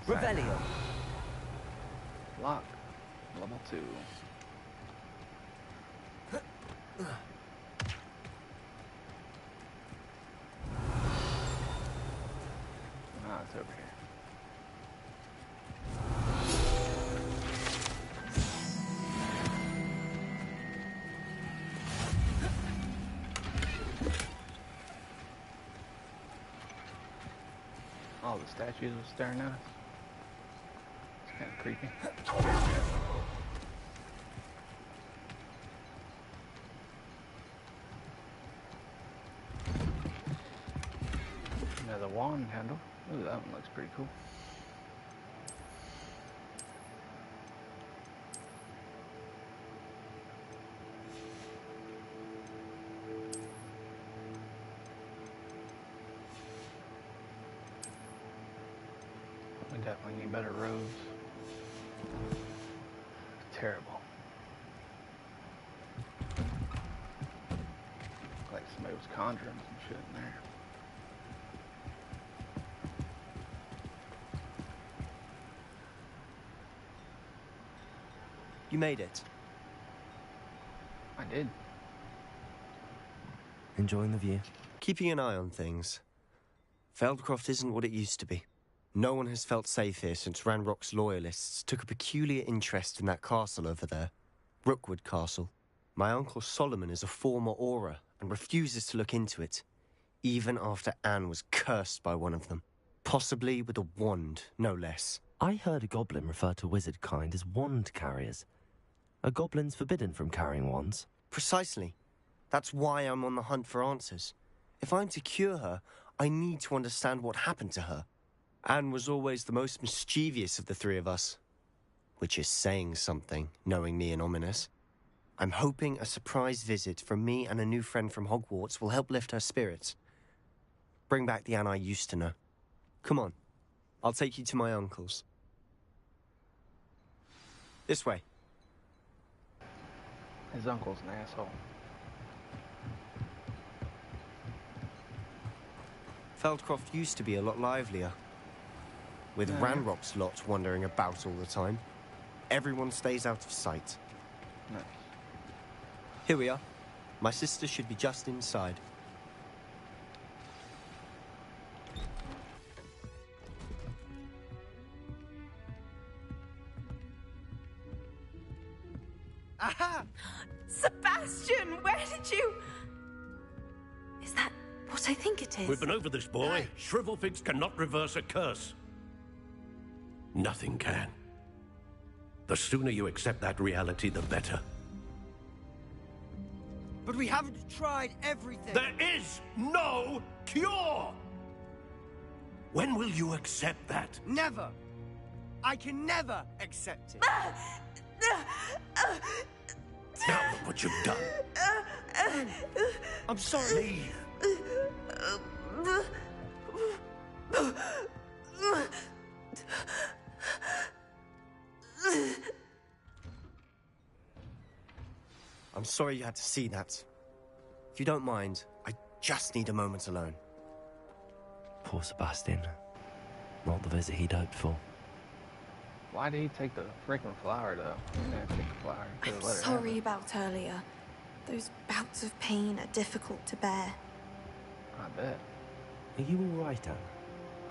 Revelio. Lock. Level 2. Ah, it's over here. All the statues were staring at us. It's kind of creepy. Another wand handle. Ooh, that one looks pretty cool. We definitely need better roads. Terrible. Like somebody was conjuring some shit in there. You made it. I did. Enjoying the view? Keeping an eye on things. Feldcroft isn't what it used to be. No one has felt safe here since Ranrock's loyalists took a peculiar interest in that castle over there. Rookwood Castle. My uncle Solomon is a former Auror and refuses to look into it, even after Anne was cursed by one of them. Possibly with a wand, no less. I heard a goblin refer to wizard kind as wand carriers. Are goblins forbidden from carrying wands? Precisely. That's why I'm on the hunt for answers. If I'm to cure her, I need to understand what happened to her. Anne was always the most mischievous of the three of us. Which is saying something, knowing me and Ominous. I'm hoping a surprise visit from me and a new friend from Hogwarts will help lift her spirits. Bring back the Anne I used to know. Come on. I'll take you to my uncle's. This way. His uncle's an asshole. Feldcroft used to be a lot livelier. With Ranrock's lot wandering about all the time. Everyone stays out of sight. Nice. Here we are. My sister should be just inside. Aha! Sebastian, where did you... Is that what I think it is? We've been over this, boy. Shrivelfigs cannot reverse a curse. Nothing can. The sooner you accept that reality, the better. But we haven't tried everything. There is no cure! When will you accept that? Never. I can never accept it. Now look what you've done. I'm sorry. Leave. I'm sorry you had to see that. If you don't mind, I just need a moment alone. Poor Sebastian. Not the visit he'd hoped for. Why did he take the freaking flower, though? He didn't take the flower. He could've I'm let her have sorry it. about earlier. Those bouts of pain are difficult to bear. I bet. Are you all right, Anne?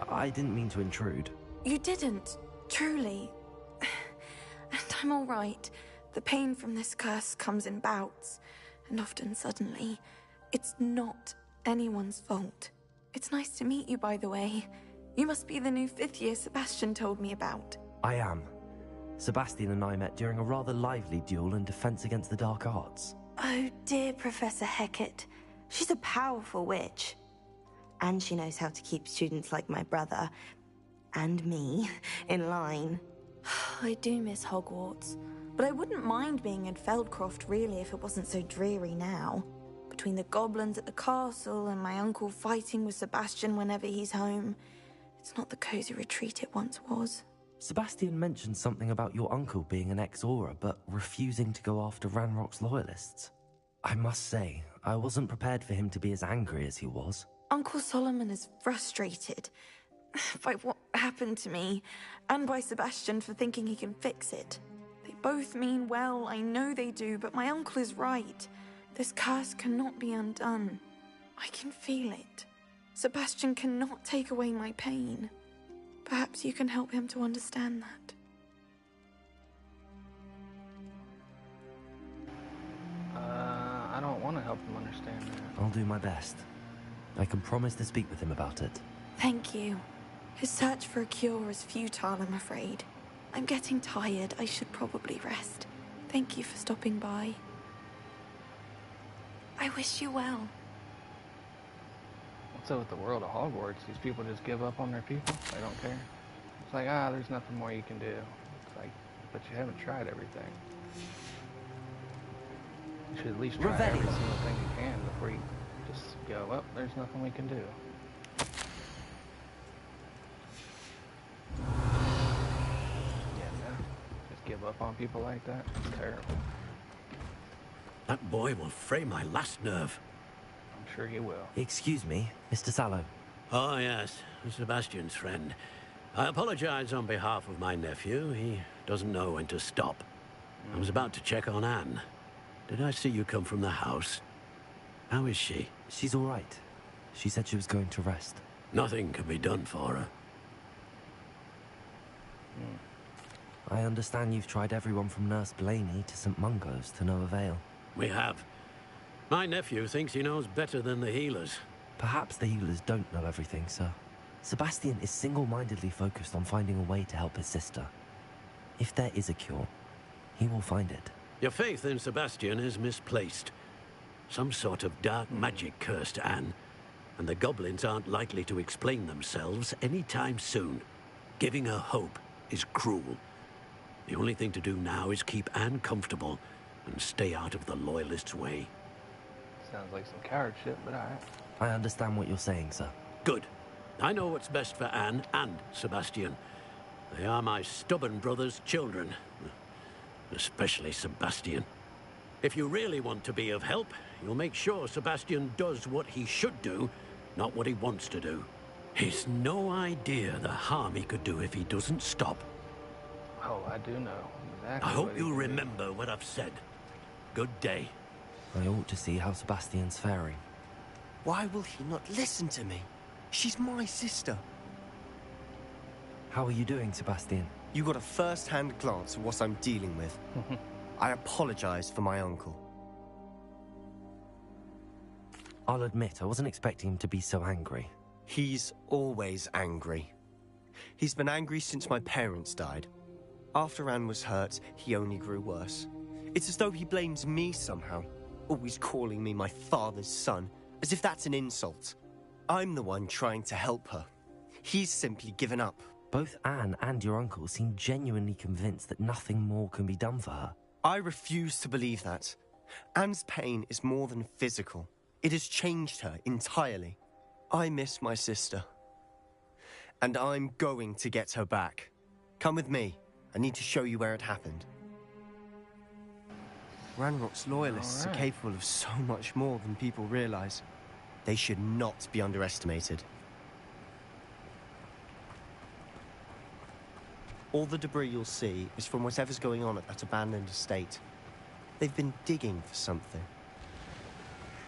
I didn't mean to intrude. You didn't, truly. And I'm all right. The pain from this curse comes in bouts, and often suddenly. It's not anyone's fault. It's nice to meet you, by the way. You must be the new 5th year Sebastian told me about. I am. Sebastian and I met during a rather lively duel in Defense Against the Dark Arts. Oh dear, Professor Hecat. She's a powerful witch. And she knows how to keep students like my brother, and me, in line. I do miss Hogwarts, but I wouldn't mind being in Feldcroft, really, if it wasn't so dreary now. Between the goblins at the castle and my uncle fighting with Sebastian whenever he's home, it's not the cozy retreat it once was. Sebastian mentioned something about your uncle being an ex-Auror, but refusing to go after Ranrock's loyalists. I must say, I wasn't prepared for him to be as angry as he was. Uncle Solomon is frustrated by what happened to me, and by Sebastian for thinking he can fix it. They both mean well, I know they do, but my uncle is right. This curse cannot be undone. I can feel it. Sebastian cannot take away my pain. Perhaps you can help him to understand that. I don't want to help him understand that. I'll do my best. I can promise to speak with him about it. Thank you. His search for a cure is futile, I'm afraid. I'm getting tired. I should probably rest. Thank you for stopping by. I wish you well. What's up with the world of Hogwarts? These people just give up on their people? They don't care? It's like, there's nothing more you can do. It's like, but you haven't tried everything. You should at least try every single thing you can before you just go, well, there's nothing we can do. Yeah, no. Just give up on people like that? It's terrible. That boy will fray my last nerve. I'm sure he will. Excuse me, Mr. Sallow. Oh, yes, Sebastian's friend. I apologize on behalf of my nephew. He doesn't know when to stop. I was about to check on Anne. Did I see you come from the house? How is she? She's all right. She said she was going to rest. Nothing can be done for her. I understand you've tried everyone from Nurse Blaney to St. Mungo's to no avail. We have. My nephew thinks he knows better than the healers. Perhaps the healers don't know everything, sir. Sebastian is single-mindedly focused on finding a way to help his sister. If there is a cure, he will find it. Your faith in Sebastian is misplaced. Some sort of dark magic cursed Anne, and the goblins aren't likely to explain themselves anytime soon. Giving her hope is cruel. The only thing to do now is keep Anne comfortable and stay out of the Loyalists' way. Sounds like some coward shit, but alright. I understand what you're saying, sir. Good. I know what's best for Anne and Sebastian. They are my stubborn brother's children. Especially Sebastian. If you really want to be of help, you'll make sure Sebastian does what he should do, not what he wants to do. He's no idea the harm he could do if he doesn't stop. Oh, I do know exactly. I hope you'll remember what I've said. Good day. I ought to see how Sebastian's faring. Why will he not listen to me? She's my sister. How are you doing, Sebastian? You got a first-hand glance at what I'm dealing with. I apologize for my uncle. I'll admit, I wasn't expecting him to be so angry. He's always angry. He's been angry since my parents died. After Anne was hurt, he only grew worse. It's as though he blames me somehow, always calling me my father's son, as if that's an insult. I'm the one trying to help her. He's simply given up. Both Anne and your uncle seem genuinely convinced that nothing more can be done for her. I refuse to believe that. Anne's pain is more than physical. It has changed her entirely. I miss my sister. And I'm going to get her back. Come with me. I need to show you where it happened. Ranrock's loyalists are capable of so much more than people realize. They should not be underestimated. All the debris you'll see is from whatever's going on at that abandoned estate. They've been digging for something.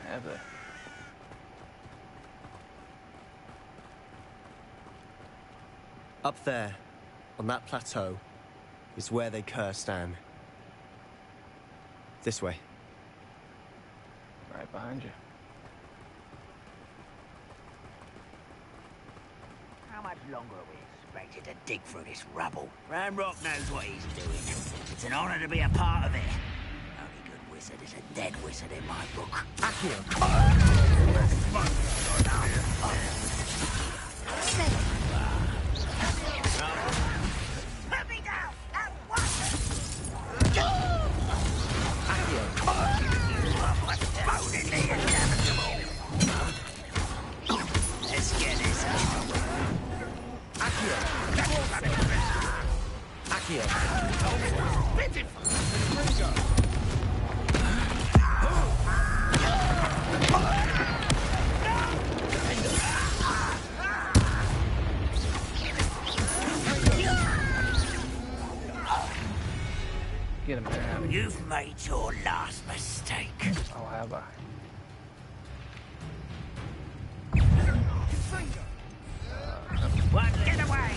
Have they? Up there, on that plateau, is where they cursed Anne. This way. Right behind you. How much longer are we expected to dig through this rubble? Ranrock knows what he's doing. It's an honor to be a part of it. Only good wizard is a dead wizard in my book. Accio! Put me down! At once! Let's get this over. Accio! Get him down. You've made your last mistake. Oh, have I? One, get away!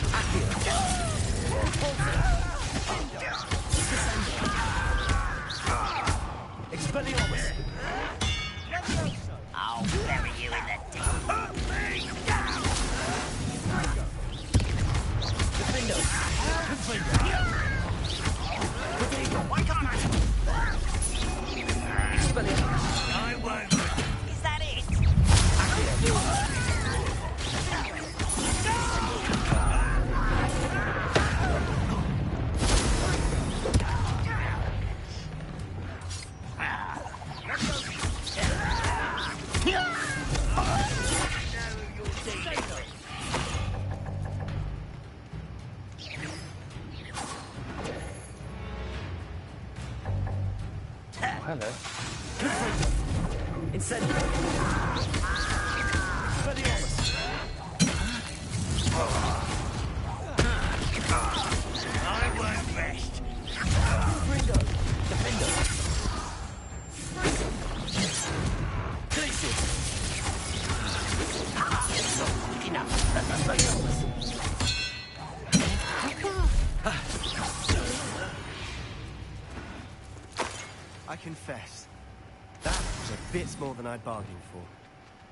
Expelliarmus! I'll bury you in the deep. Defendo! Why can't I? Expelliarmus! I won't. Is that it? Hello. Incendio! Expelliarmus! I won't rest. Gringo! Defendo! Glacius! Enough. Expelliarmus! I confess, that was a bit more than I'd bargained for.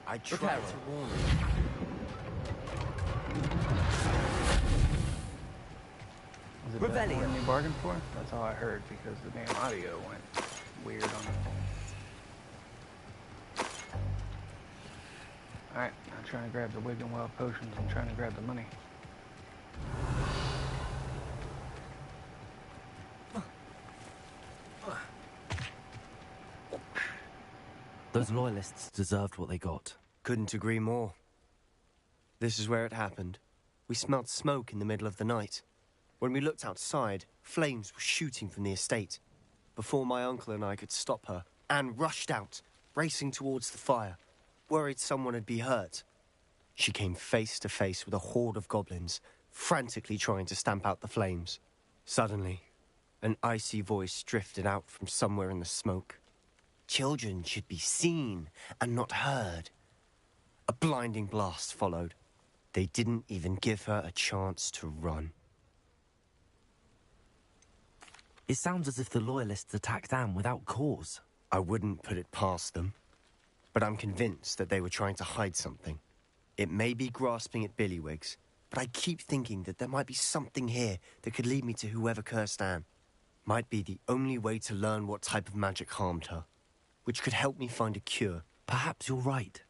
I tried to warn you. Was it better than you bargained for? That's all I heard because the damn audio went weird on it. Alright, I'm trying to grab the Wig and Wild potions. I'm trying to grab the money. Those loyalists deserved what they got. Couldn't agree more. This is where it happened. We smelled smoke in the middle of the night. When we looked outside, flames were shooting from the estate. Before my uncle and I could stop her, Anne rushed out, racing towards the fire, worried someone had been hurt. She came face to face with a horde of goblins, frantically trying to stamp out the flames. Suddenly, an icy voice drifted out from somewhere in the smoke. Children should be seen and not heard. A blinding blast followed. They didn't even give her a chance to run. It sounds as if the loyalists attacked Anne without cause. I wouldn't put it past them, but I'm convinced that they were trying to hide something. It may be grasping at Billywigs, but I keep thinking that there might be something here that could lead me to whoever cursed Anne. Might be the only way to learn what type of magic harmed her, which could help me find a cure. Perhaps you're right.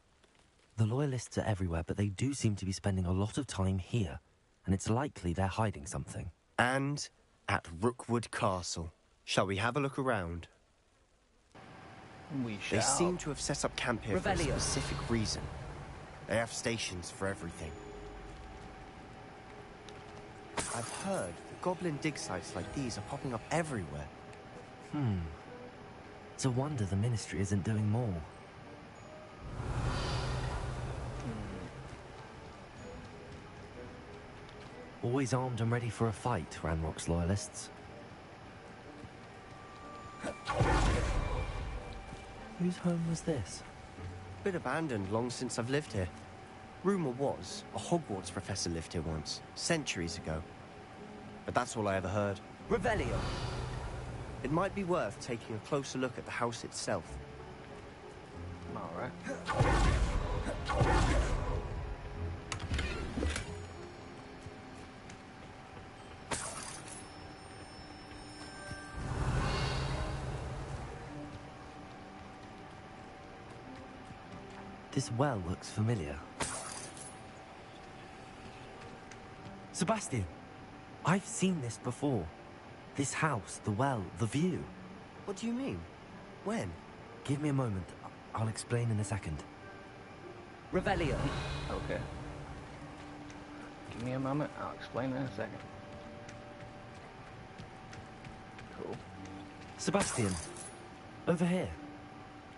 The loyalists are everywhere, but they do seem to be spending a lot of time here, and it's likely they're hiding something. And at Rookwood Castle. Shall we have a look around? We shall. They seem to have set up camp here for a specific reason. They have stations for everything. I've heard that goblin dig sites like these are popping up everywhere. It's a wonder the Ministry isn't doing more. Always armed and ready for a fight, Ranrock's loyalists. Whose home was this? Bit abandoned long since I've lived here. Rumour was, a Hogwarts professor lived here once, centuries ago. But that's all I ever heard. Revelio. It might be worth taking a closer look at the house itself. All right. This well looks familiar. Sebastian, I've seen this before. This house, the well, the view. What do you mean? When? Give me a moment. I'll explain in a second. Revelio. Okay. Give me a moment. I'll explain in a second. Cool. Sebastian, over here.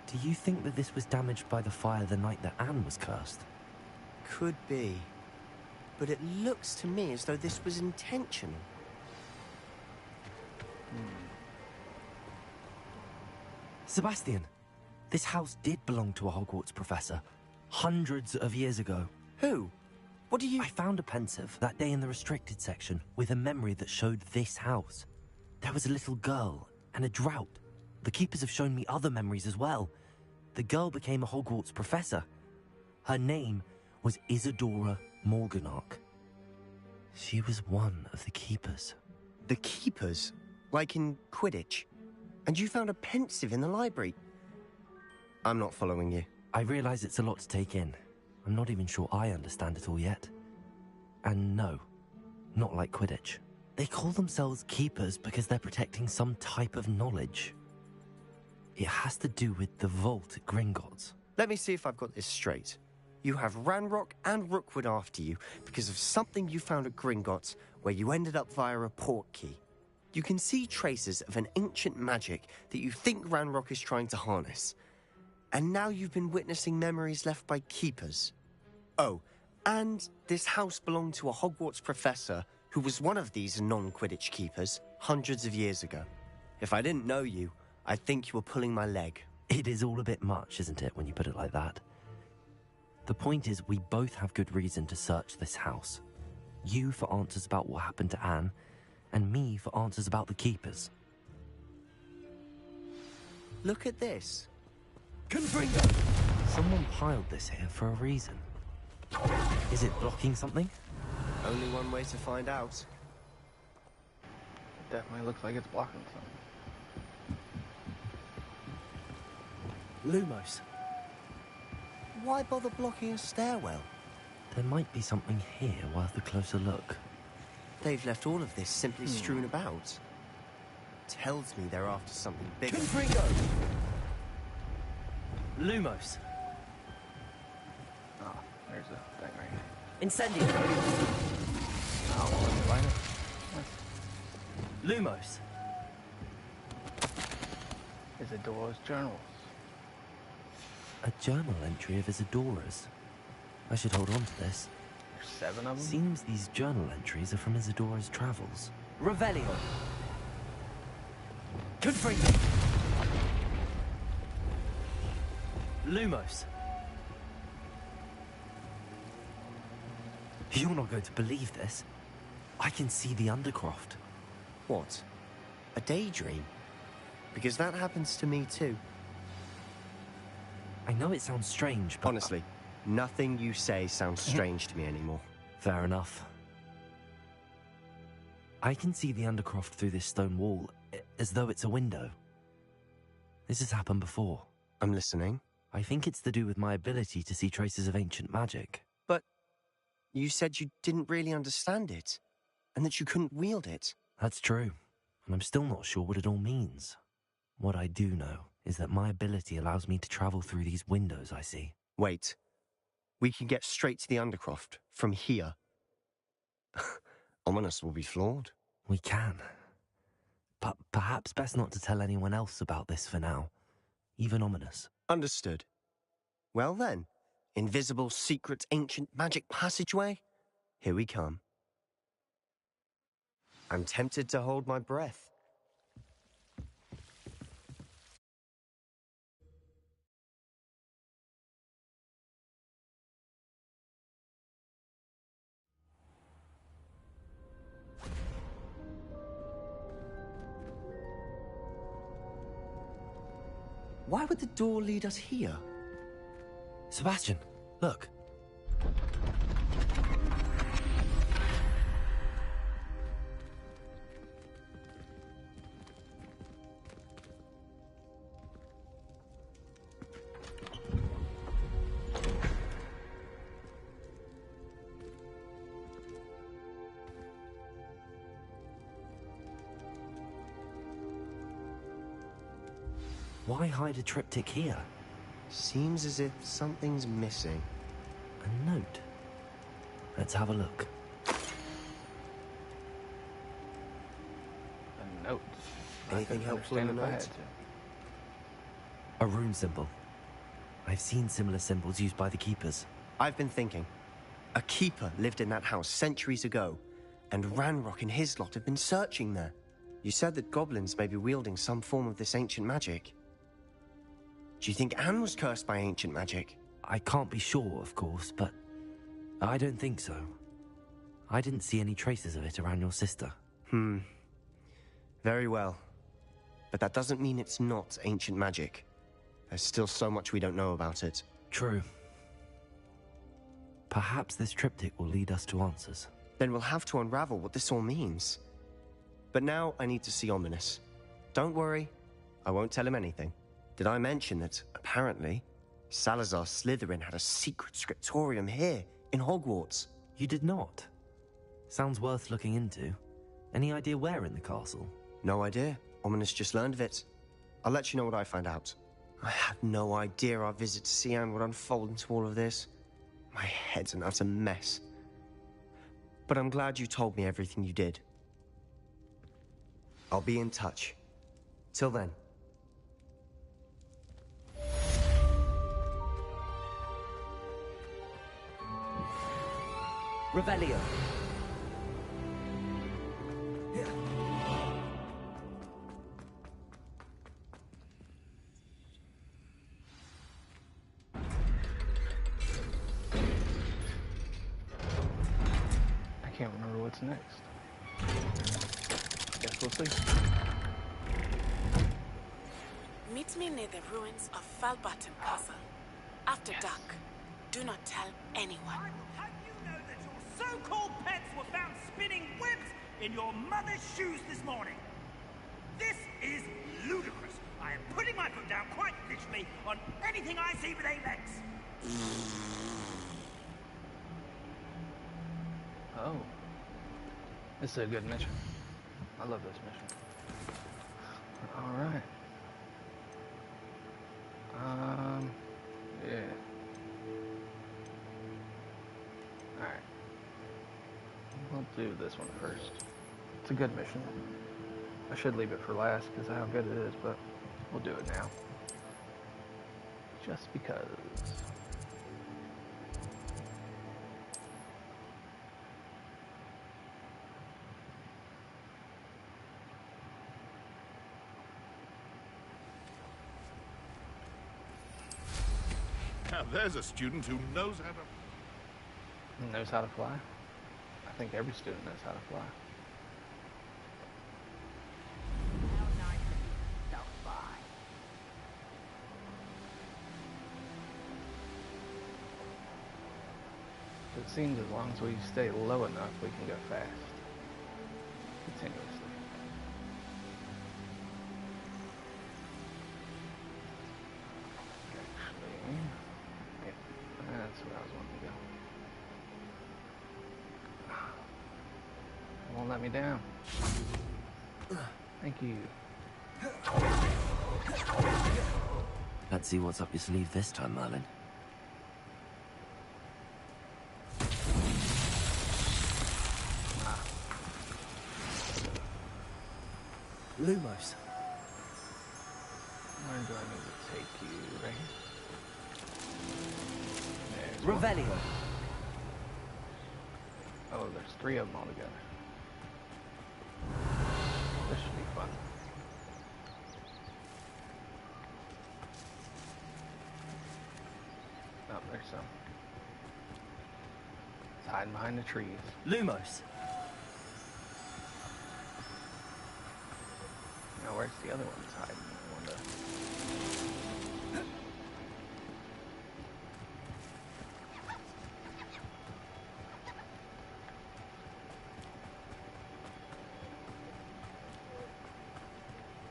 Do you think that this was damaged by the fire the night that Anne was cursed? Could be. But it looks to me as though this was intentional. Sebastian, this house did belong to a Hogwarts professor. Hundreds of years ago. Who? What do you... I found a pensive that day in the restricted section with a memory that showed this house. There was a little girl and a drought. The keepers have shown me other memories as well. The girl became a Hogwarts professor. Her name was Isadora Morganach. She was one of the keepers. The keepers? Like in Quidditch? And you found a pensive in the library? I'm not following you. I realize it's a lot to take in. I'm not even sure I understand it all yet. And no, not like Quidditch. They call themselves keepers because they're protecting some type of knowledge. It has to do with the vault at Gringotts. Let me see if I've got this straight. You have Ranrock and Rookwood after you because of something you found at Gringotts where you ended up via a port key. You can see traces of an ancient magic that you think Ranrock is trying to harness. And now you've been witnessing memories left by keepers. Oh, and this house belonged to a Hogwarts professor who was one of these non-Quidditch keepers hundreds of years ago. If I didn't know you, I'd think you were pulling my leg. It is all a bit much, isn't it, when you put it like that? The point is, we both have good reason to search this house. You for answers about what happened to Anne, and me for answers about the keepers. Look at this. Confringo! Someone piled this here for a reason. Is it blocking something? Only one way to find out. It definitely looks like it's blocking something. Lumos. Why bother blocking a stairwell? There might be something here worth a closer look. They've left all of this simply strewn about. Tells me they're after something bigger. Confringo! Lumos. Oh, there's a thing right here. Incendio. Oh, light it. Lumos. Isadora's journals. A journal entry of Isadora's. I should hold on to this. There's 7 of them? Seems these journal entries are from Isadora's travels. Revelio. Confringo. Lumos. You're not going to believe this. I can see the Undercroft. What? A daydream? Because that happens to me too. I know it sounds strange, but... Honestly, nothing you say sounds strange to me anymore. Fair enough. I can see the Undercroft through this stone wall, as though it's a window. This has happened before. I'm listening. I think it's to do with my ability to see traces of ancient magic. But you said you didn't really understand it, and that you couldn't wield it. That's true, and I'm still not sure what it all means. What I do know is that my ability allows me to travel through these windows I see. Wait. We can get straight to the Undercroft from here. Ominous will be flawed. We can. But perhaps best not to tell anyone else about this for now. even ominous. Understood. Well then, invisible, secret, ancient magic passageway? Here we come. I'm tempted to hold my breath. Why would the door lead us here? Sebastian, look. Why hide a triptych here? Seems as if something's missing. A note. Let's have a look. A note. Anything helpful in the note? A rune symbol. I've seen similar symbols used by the keepers. I've been thinking. A keeper lived in that house centuries ago, and Ranrock and his lot have been searching there. You said that goblins may be wielding some form of this ancient magic. Do you think Anne was cursed by ancient magic? I can't be sure, of course, but I don't think so. I didn't see any traces of it around your sister. Very well. But that doesn't mean it's not ancient magic. There's still so much we don't know about it. True. Perhaps this triptych will lead us to answers. Then we'll have to unravel what this all means. But now I need to see Ominous. Don't worry, I won't tell him anything. Did I mention that, apparently, Salazar Slytherin had a secret scriptorium here, in Hogwarts? You did not? Sounds worth looking into. Any idea where in the castle? No idea. Ominous just learned of it. I'll let you know what I find out. I had no idea our visit to Cian would unfold into all of this. My head's an utter mess. But I'm glad you told me everything you did. I'll be in touch. Till then. Revelio. I can't remember what's next. Guess we'll see. Meet me near the ruins of Falbaton Castle. After dark. Do not tell anyone. I will have you know that your so-called pets were found spinning webs in your mother's shoes this morning. This is ludicrous. I am putting my foot down quite literally on anything I see with 8 legs. Oh. This is a good mission. I love this mission. Alright. Yeah. Alright. We'll do this one first. It's a good mission. I should leave it for last because of how good it is, but we'll do it now. Just because. Now there's a student who knows how to... Knows how to fly? I think every student knows how to fly. It seems as long as we stay low enough, we can go fast. Continuously. Actually, yeah, that's where I was wanting to go. It won't let me down. Thank you. Let's see what's up your sleeve this time, Merlin. Lumos. Where do I need to take you? Right here? There's one. Revelio. Oh, there's 3 of them all together. This should be fun. Oh, there's some. It's hiding behind the trees. Lumos. Now, where's the other ones hiding? I wonder.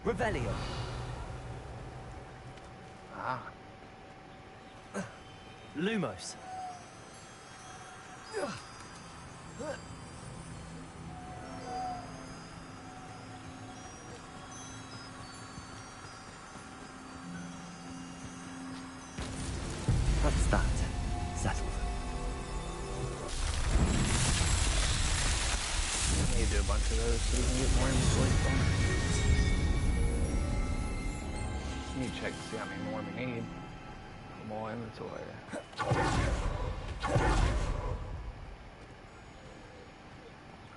Revelio. Ah. Lumos. That's that. Settled. I need to do a bunch of those so we can get more inventory from it. Need to check to see how many more we need. More inventory.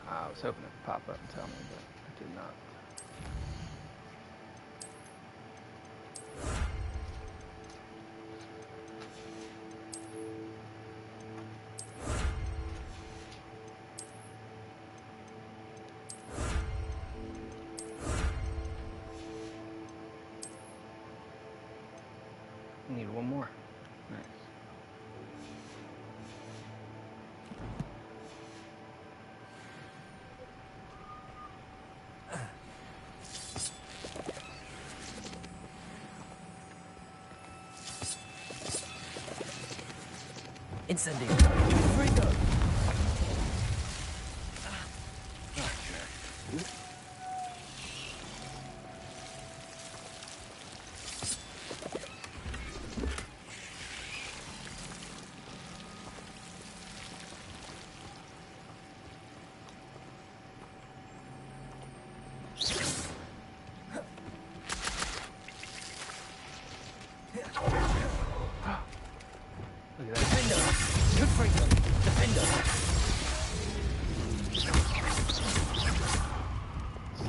I was hoping it would pop up and tell me, but it did not. Need one more. Nice. Incendio. Fringo. Look at that. Defendo. Good Fringo. Defendo.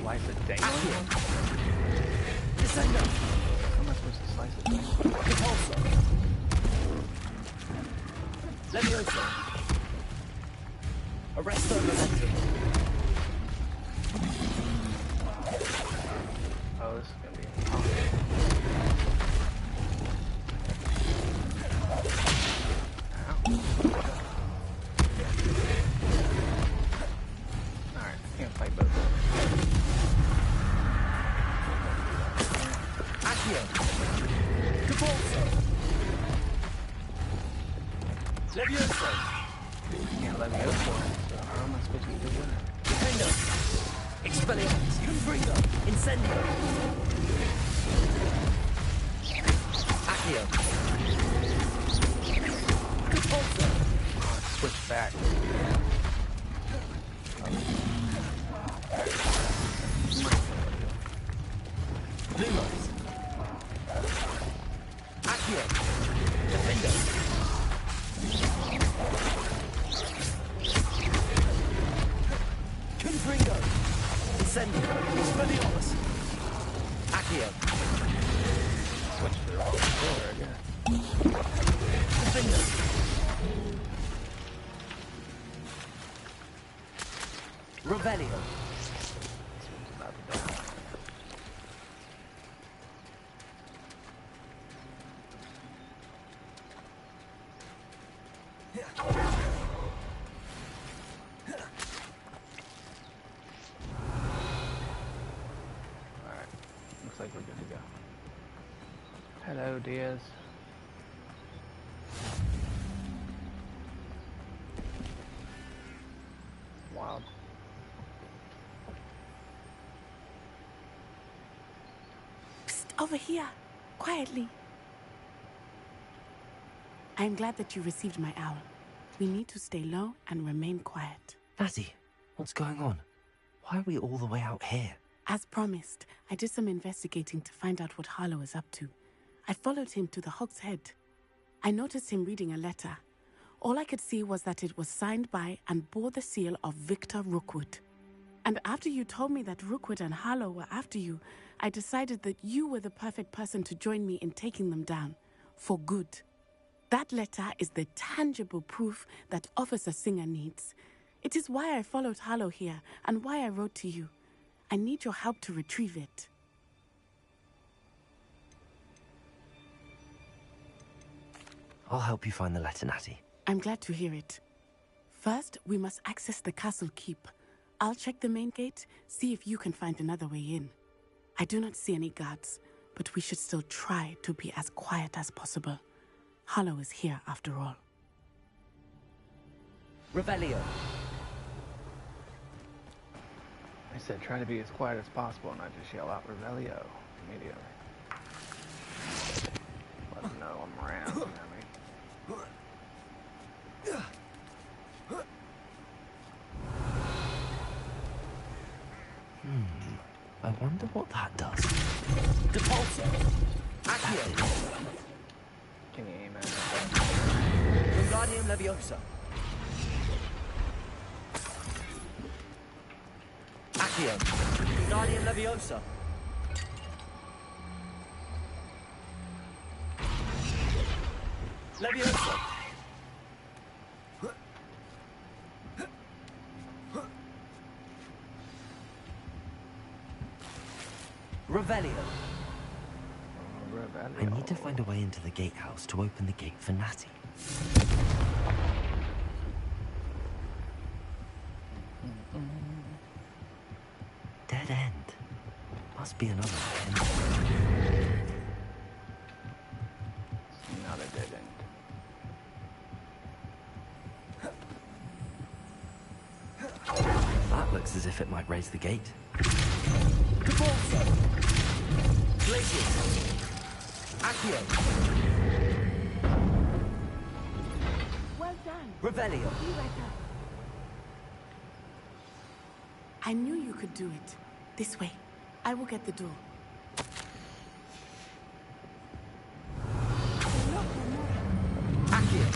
Slice it down. Descendo. How am I supposed to slice it down? Repulso. Levioso. Arresto Momentum. Oh, this is gonna be alright, can't fight both of them. Accio. Capulso. Levioso. Can't let me go for it, so how am I supposed to do that? Defendo. Expelliarmus. Confringo. Incendio. Accio. Capulso. Oh, switch back. Lumos. Accio. Defendo. Confringo. Incendio. Expelliarmus. Accio. Switch to the wrong controller again. Defendo. Revelio. About to die. Alright, looks like we're good to go. Hello, Diaz. Wild. Psst, over here. Quietly. I am glad that you received my owl. We need to stay low and remain quiet. Fazzy, what's going on? Why are we all the way out here? As promised, I did some investigating to find out what Harlow is up to. I followed him to the Hog's Head. I noticed him reading a letter. All I could see was that it was signed by and bore the seal of Victor Rookwood. And after you told me that Rookwood and Harlow were after you, I decided that you were the perfect person to join me in taking them down. For good. That letter is the tangible proof that Officer Singer needs. It is why I followed Harlow here and why I wrote to you. I need your help to retrieve it. I'll help you find the letter, Natty. I'm glad to hear it. First, we must access the castle keep. I'll check the main gate, see if you can find another way in. I do not see any guards, but we should still try to be as quiet as possible. Harlow is here after all. Revelio. I said try to be as quiet as possible and I just yell out Revelio immediately. Let them know I'm around, you know what I mean? I wonder what that does. Depulso. Accio. Can you aim at it? Wingardium Leviosa. Accio. Wingardium Leviosa. Leviosa. Revelio. I need to find a way into the gatehouse to open the gate for Natty. Dead end. Must be another way. Not a dead end. That looks as if it might raise the gate. Depulso. Glacius. Accio. Well done. Revelio. I knew you could do it. This way. I will get the door. Accio.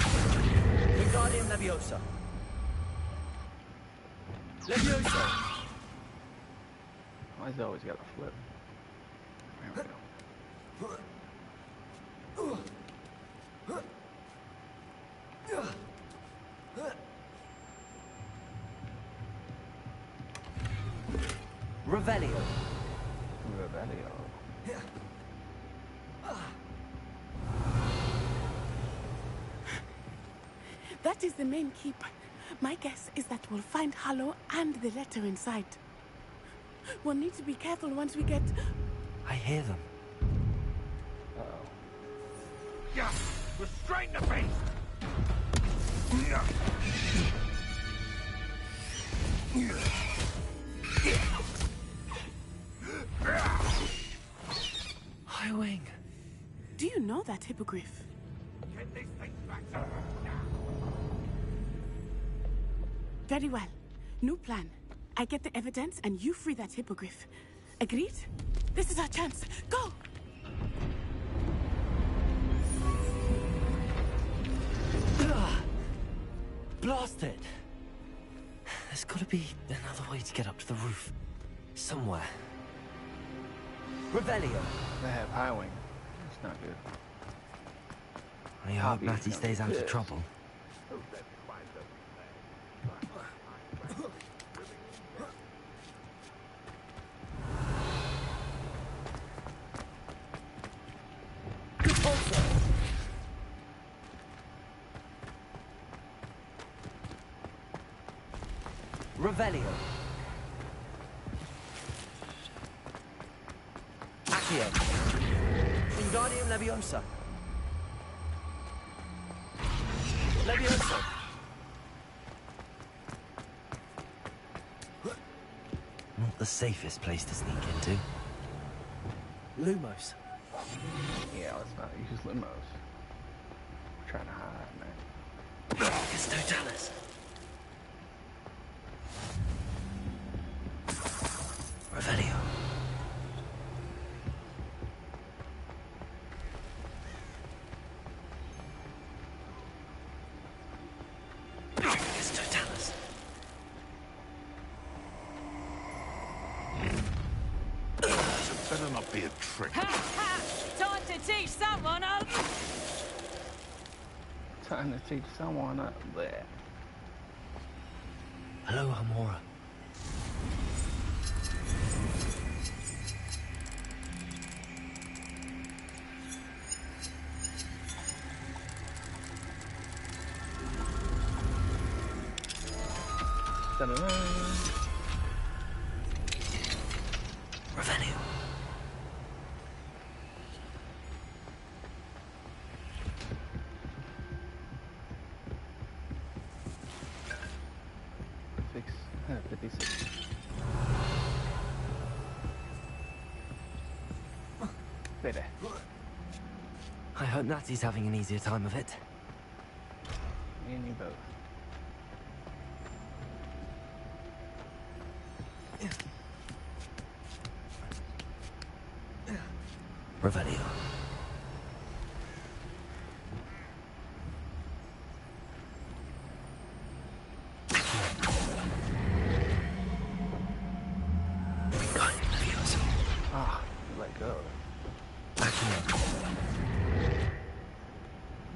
Wingardium Leviosa. Leviosa. Why's it always got a flip? There we go. Revelio. Revelio. That is the main keep. My guess is that we'll find Harlow and the letter inside. We'll need to be careful once we get... I hear them. Uh-oh. Yeah! Restrain the beast! Highwing. Do you know that hippogriff? Get this thing back to now! Very well. New plan. I get the evidence and you free that hippogriff. Agreed? This is our chance. Go! Blasted! There's gotta be another way to get up to the roof. Somewhere. Revelio. They have high wing. It's not good. I hope Natty stays out of trouble. Revelio. Accio. Wingardium Leviosa. Leviosa. Not the safest place to sneak into. Lumos. Yeah, let's not use limos. We're trying to hide, man. It's Totalis. Revelio. It's Totalis. Better not be a trick. Time to teach someone up! Time to teach someone up there. Hello, Hamora. Revelio. Six, 56. Better. I hope Natty's having an easier time of it. Me and you both. Revelio. Ah, let go.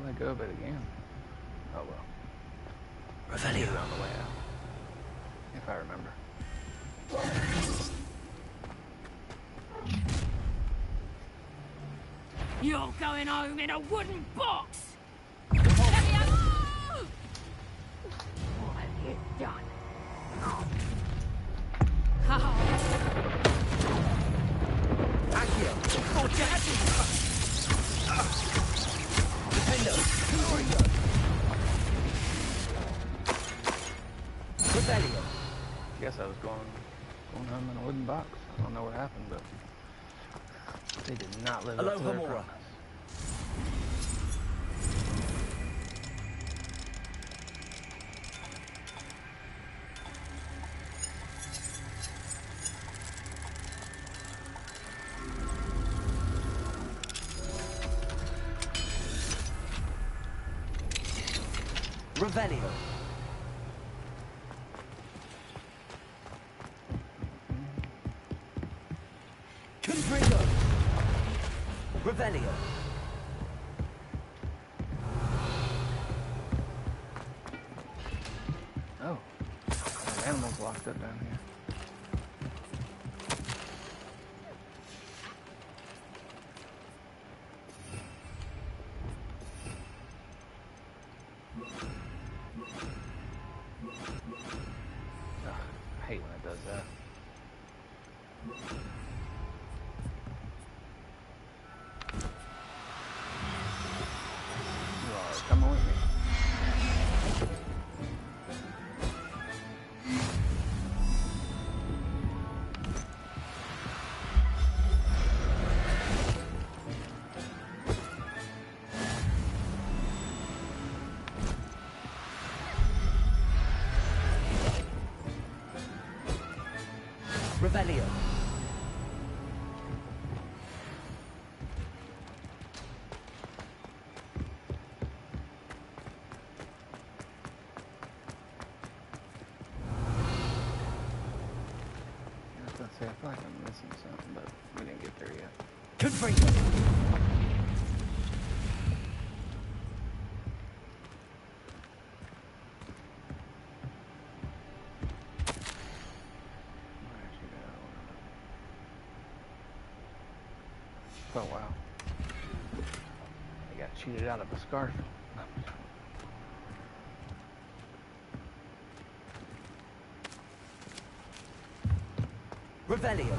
Let go of it again. Oh well. Revelio. Get it on the way out. If I remember. You're going home in a wooden box! What have you done? Accio! Forgiati! Defendo! Revelio! Guess I was going home in a wooden box. I don't know what happened, but they did not live up to their promise. Revelio! Confringo! Revelio! Oh, there's animals locked up down here. Ugh, I hate when it does that. You are coming with me. Revelio! I was gonna say, I feel like I'm missing something, but we didn't get there yet. Confringo! Oh wow. I got cheated out of a scarf. Revelio!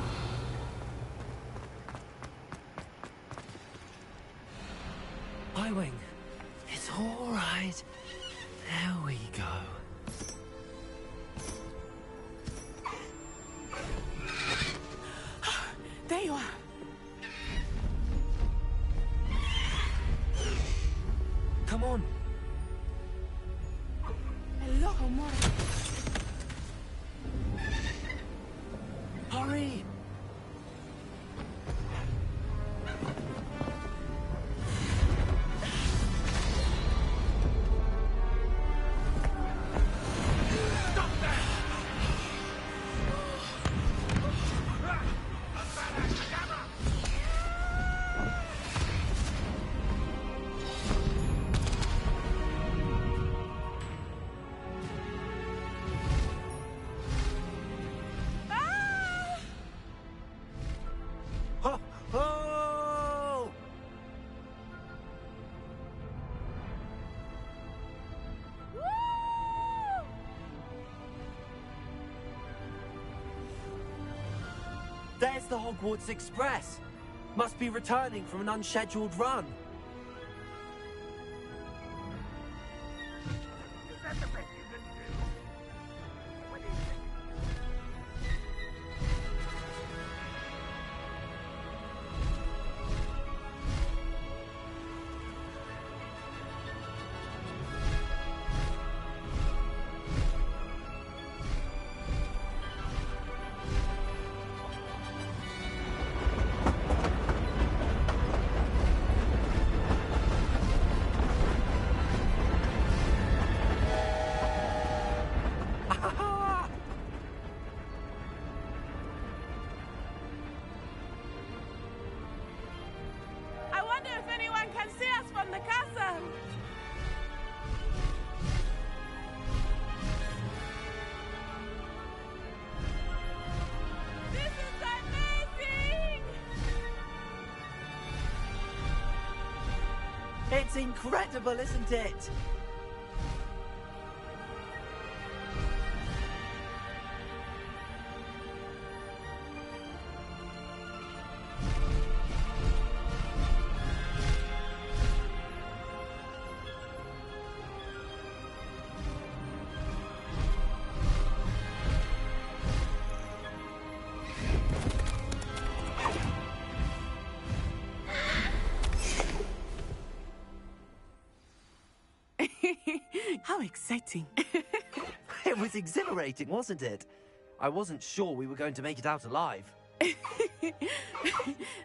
Highwing. It's all right. There we go. There you are. Come on. Hello, Hamora. Hurry. the Hogwarts Express. Must be returning from an unscheduled run. Is that the best you can do? What is it? I wonder if anyone can see us from the castle. This is amazing! It's incredible, isn't it? How exciting. It was exhilarating, wasn't it? I wasn't sure we were going to make it out alive.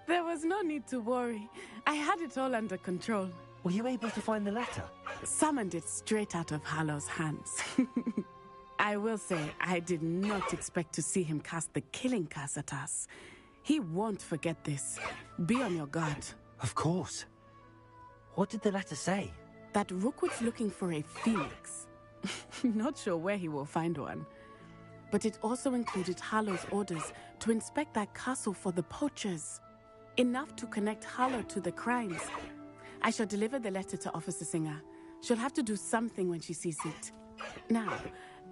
There was no need to worry. I had it all under control. Were you able to find the letter? Summoned it straight out of Harlow's hands. I will say, I did not expect to see him cast the killing curse at us. He won't forget this. Be on your guard. Of course. What did the letter say? That Rookwood's looking for a phoenix. Not sure where he will find one. But it also included Harlow's orders to inspect that castle for the poachers. Enough to connect Harlow to the crimes. I shall deliver the letter to Officer Singer. She'll have to do something when she sees it. Now,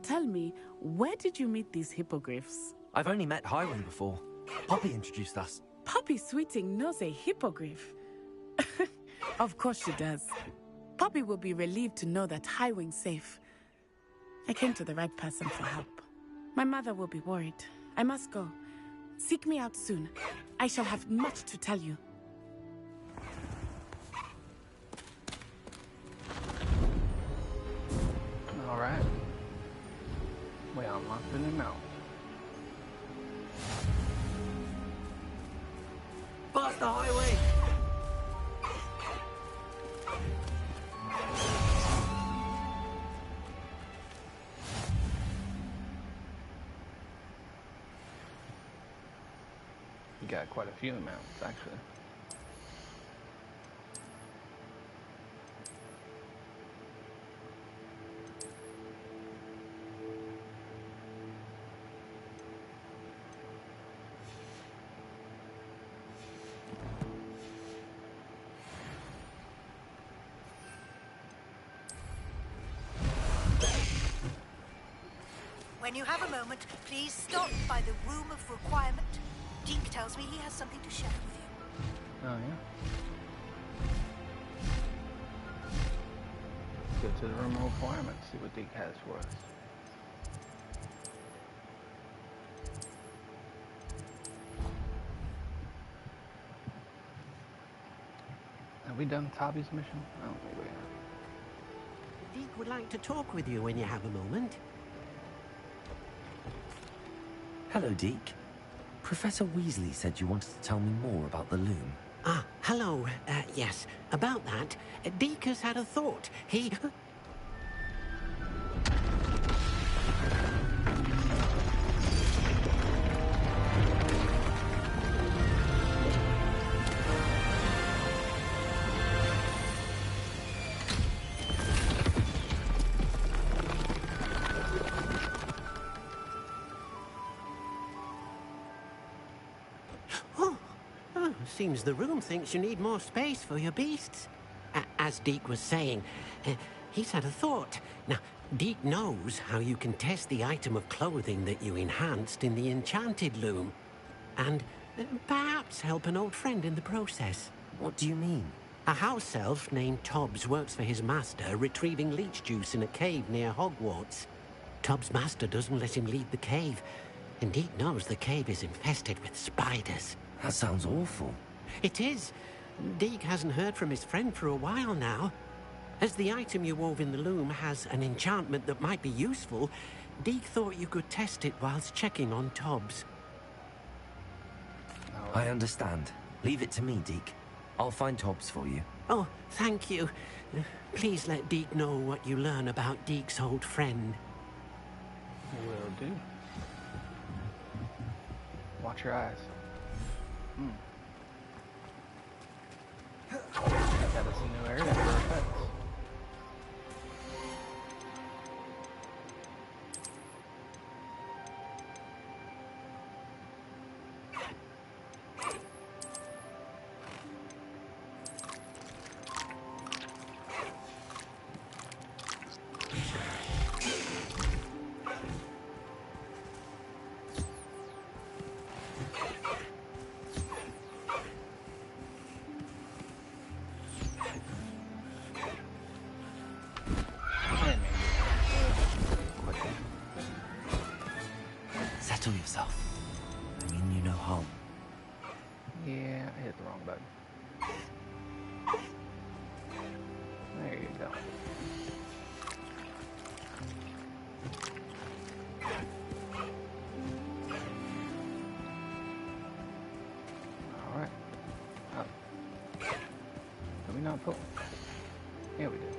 tell me, where did you meet these hippogriffs? I've only met Highway before. Poppy introduced us. Poppy Sweeting knows a hippogriff. Of course she does. Poppy will be relieved to know that Highwing's safe. I came to the right person for help. My mother will be worried. I must go. Seek me out soon. I shall have much to tell you. All right. We unlocked the new mount. Past the highway! You got quite a few mounts, actually. When you have a moment, please stop by the Room of Requirement. Deke tells me he has something to share with you. Oh, yeah. Go to the room of requirements, see what Deke has for us. Have we done Tabby's mission? I don't think we have. Deke would like to talk with you when you have a moment. Hello, Deke. Professor Weasley said you wanted to tell me more about the loom. Ah, hello. Yes, about that. Deke has had a thought. He... Seems the room thinks you need more space for your beasts. As Deke was saying, he's had a thought. Now, Deke knows how you can test the item of clothing that you enhanced in the enchanted loom. And Perhaps help an old friend in the process. What do you mean? A house elf named Tobbs works for his master, retrieving leech juice in a cave near Hogwarts. Tobbs' master doesn't let him leave the cave. Indeed knows the cave is infested with spiders. That sounds awful. It is. Deke hasn't heard from his friend for a while now. As the item you wove in the loom has an enchantment that might be useful, Deke thought you could test it whilst checking on Tobbs. I understand. Leave it to me, Deke. I'll find Tobbs for you. Oh, thank you. Please let Deke know what you learn about Deke's old friend. Will do. Watch your eyes. Got us a new area for our pets. Settle yourself. I mean you no harm. Yeah, I hit the wrong button. There you go. Alright. Up. Did we not pull? Yeah, we did.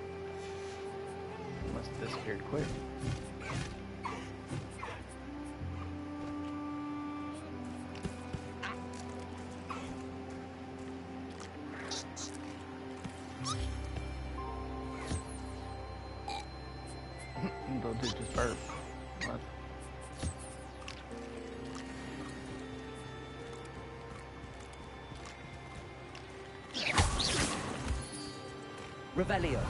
Must have disappeared quick. Those dudes just burp. What? Revelio.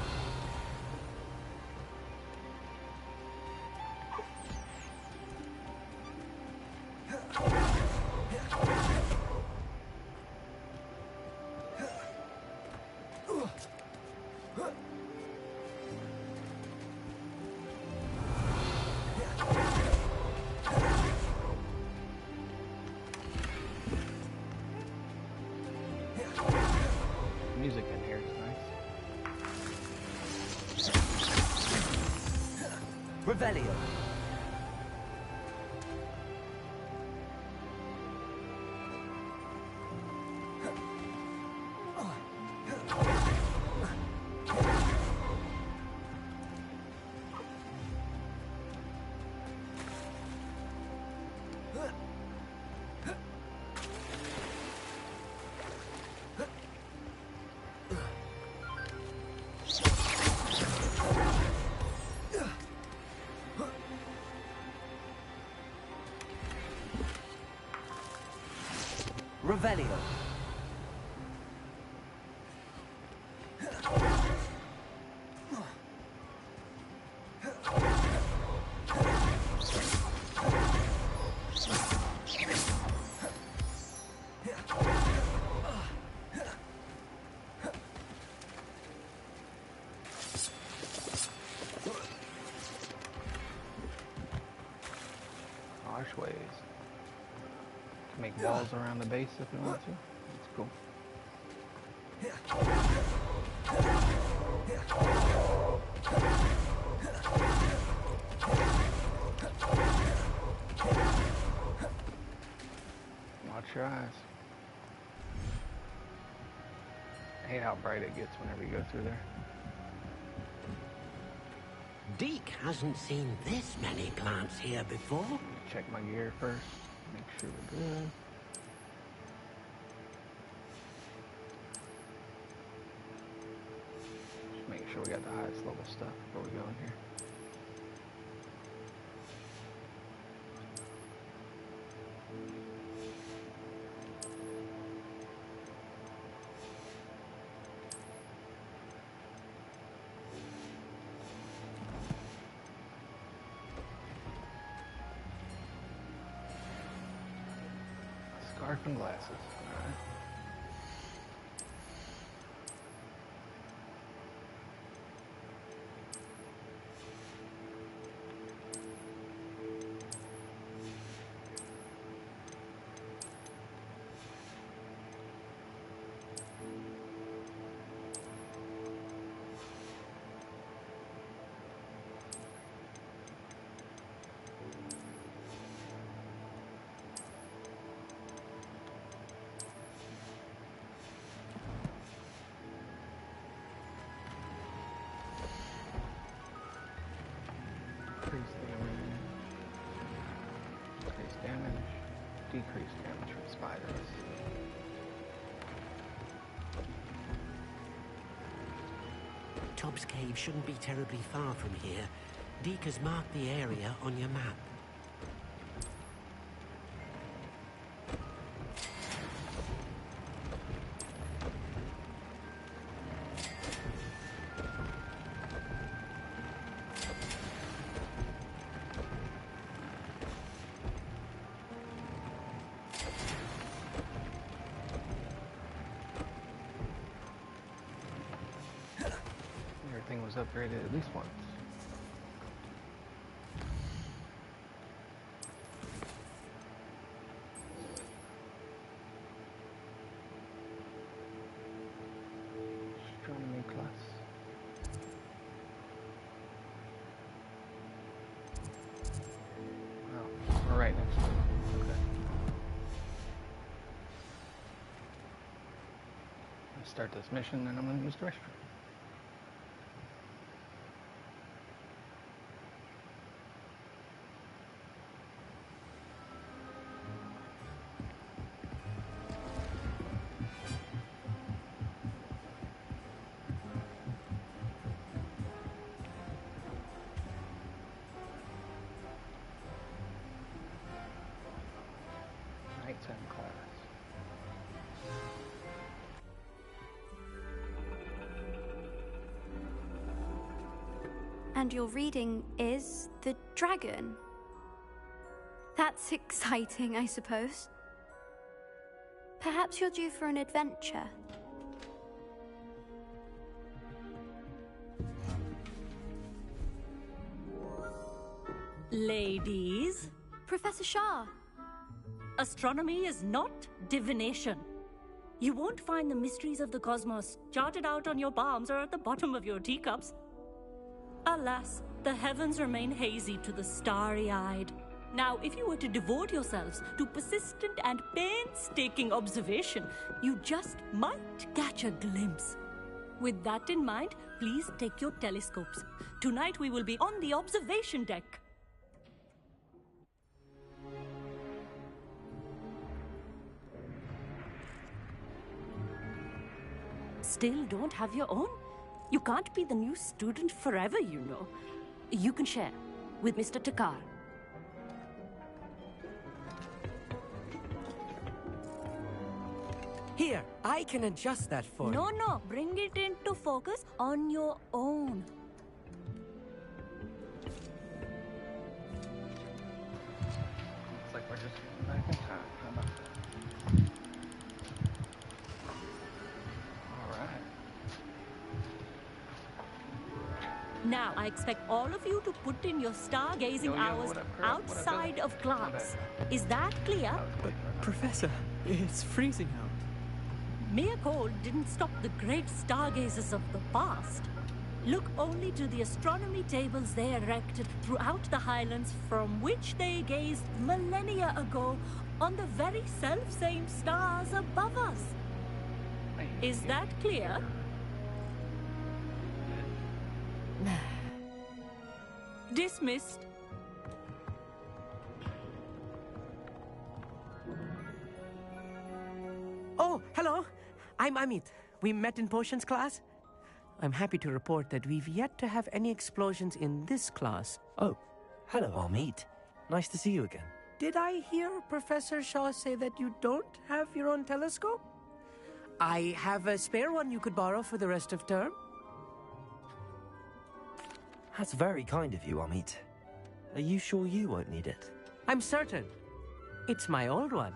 Music in here is nice. Revelio. Revelio. Archways. Make walls around the base if you want to. That's cool. Watch your eyes. I hate how bright it gets whenever you go through there. Deke hasn't seen this many plants here before. Check my gear first. Make sure we're good. Just make sure we got the highest level stuff before we go in here. Scarf and glasses. Alright. Increase damage, decrease damage from spiders. Tubbs Cave shouldn't be terribly far from here. Deke has marked the area on your map. Everything was upgraded at least once. Astronomy class. Wow, we're right next to it. Okay. Let's start this mission and I'm going to use the restroom. Nighttime class. And your reading is the dragon. That's exciting, I suppose. Perhaps you're due for an adventure. Ladies, Professor Shah. Astronomy is not divination. You won't find the mysteries of the cosmos charted out on your palms or at the bottom of your teacups. Alas, the heavens remain hazy to the starry-eyed. Now, if you were to devote yourselves to persistent and painstaking observation, you just might catch a glimpse. With that in mind, please take your telescopes. Tonight we will be on the observation deck. Still don't have your own? You can't be the new student forever, you know. You can share with Mr. Takar. Here, I can adjust that for you. No, bring it into focus on your own. Looks like we're just getting back in time. How about that? Alright. Now, I expect all of you to put in your stargazing hours outside of class. Is that clear? But, Professor, it's freezing out. Mere cold didn't stop the great stargazers of the past. Look only to the astronomy tables they erected throughout the Highlands from which they gazed millennia ago on the very self-same stars above us. Is that clear? Dismissed. Oh, hello. I'm Amit. We met in potions class. I'm happy to report that we've yet to have any explosions in this class. Oh, hello, Amit. Nice to see you again. Did I hear Professor Shaw say that you don't have your own telescope? I have a spare one you could borrow for the rest of term. That's very kind of you, Amit. Are you sure you won't need it? I'm certain. It's my old one.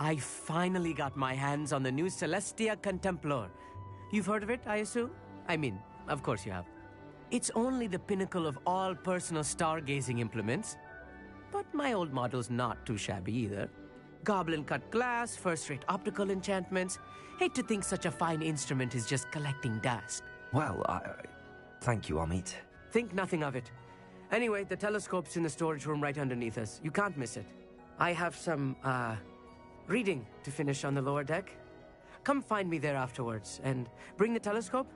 I finally got my hands on the new Celestia Contemplar. You've heard of it, I assume? I mean, of course you have. It's only the pinnacle of all personal stargazing implements. But my old model's not too shabby either. Goblin-cut glass, first-rate optical enchantments. Hate to think such a fine instrument is just collecting dust. Well, thank you, Amit. Think nothing of it. Anyway, the telescope's in the storage room right underneath us. You can't miss it. I have some, reading to finish on the lower deck. Come find me there afterwards, and bring the telescope.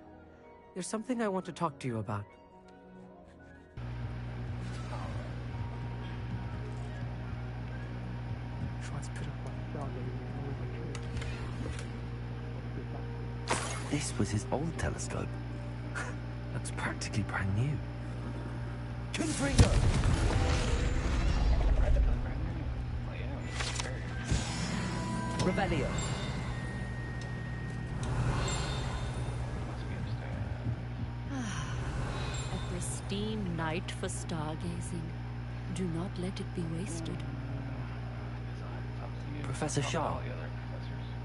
There's something I want to talk to you about. This was his old telescope. Looks practically brand new. Confringo! Revelio. A pristine night for stargazing. Do not let it be wasted. Professor Shah,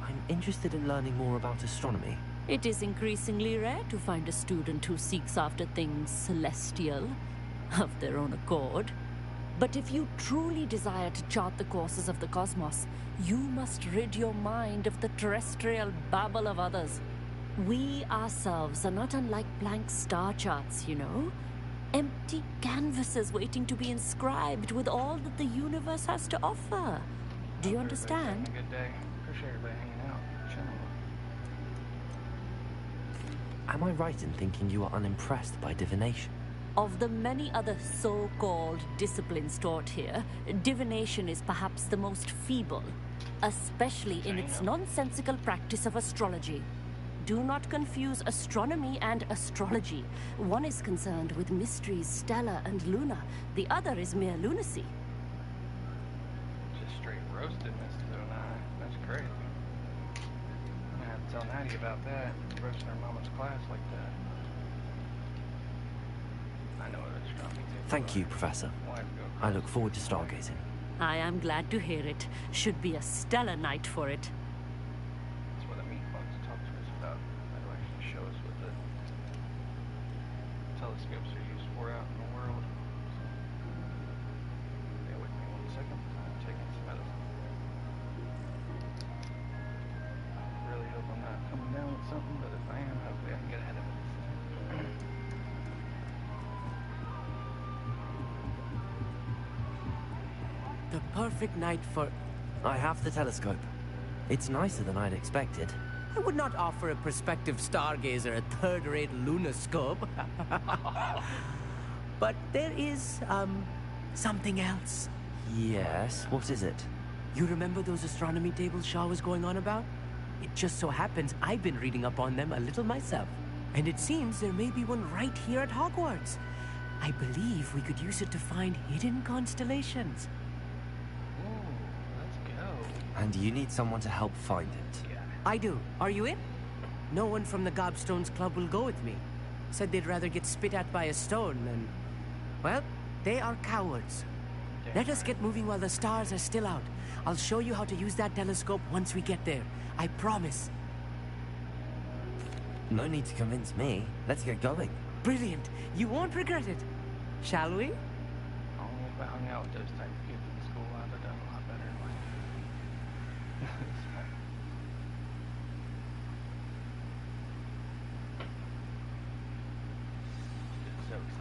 I'm interested in learning more about astronomy. It is increasingly rare to find a student who seeks after things celestial, of their own accord. But if you truly desire to chart the courses of the cosmos, you must rid your mind of the terrestrial babble of others. We ourselves are not unlike blank star charts, you know. Empty canvases waiting to be inscribed with all that the universe has to offer. Do you understand? Have a good day. Appreciate everybody hanging out. Chilling. Am I right in thinking you are unimpressed by divination? Of the many other so-called disciplines taught here, divination is perhaps the most feeble, especially in its nonsensical practice of astrology. Do not confuse astronomy and astrology. One is concerned with mysteries stellar and lunar. The other is mere lunacy. Just straight roasted Miss 209. That's crazy. I'm gonna have to tell Natty about that. Roasting her mama's class like that. I know it's astronomy too. Thank you, Professor. I look forward to stargazing. I am glad to hear it. Should be a stellar night for it. That's what the meat bugs talk to us about. That'll actually show us what the telescopes are used for out in the world. Bear with me 1 second. I'm taking some medicine. I really hope I'm not coming down with something, but if I am, hopefully I can get ahead of it. The perfect night for... I have the telescope. It's nicer than I'd expected. I would not offer a prospective stargazer a third-rate lunoscope. But there is, something else. Yes, what is it? You remember those astronomy tables Shaw was going on about? It just so happens I've been reading up on them a little myself. And it seems there may be one right here at Hogwarts. I believe we could use it to find hidden constellations. And you need someone to help find it. I do. Are you in? No one from the Gobstones Club will go with me. Said they'd rather get spit at by a stone than... Well, they are cowards. Let us get moving while the stars are still out. I'll show you how to use that telescope once we get there. I promise. No need to convince me. Let's get going. Brilliant. You won't regret it. Shall we? Only if I hung out with those type of kids in school, I'd have done a lot better in life.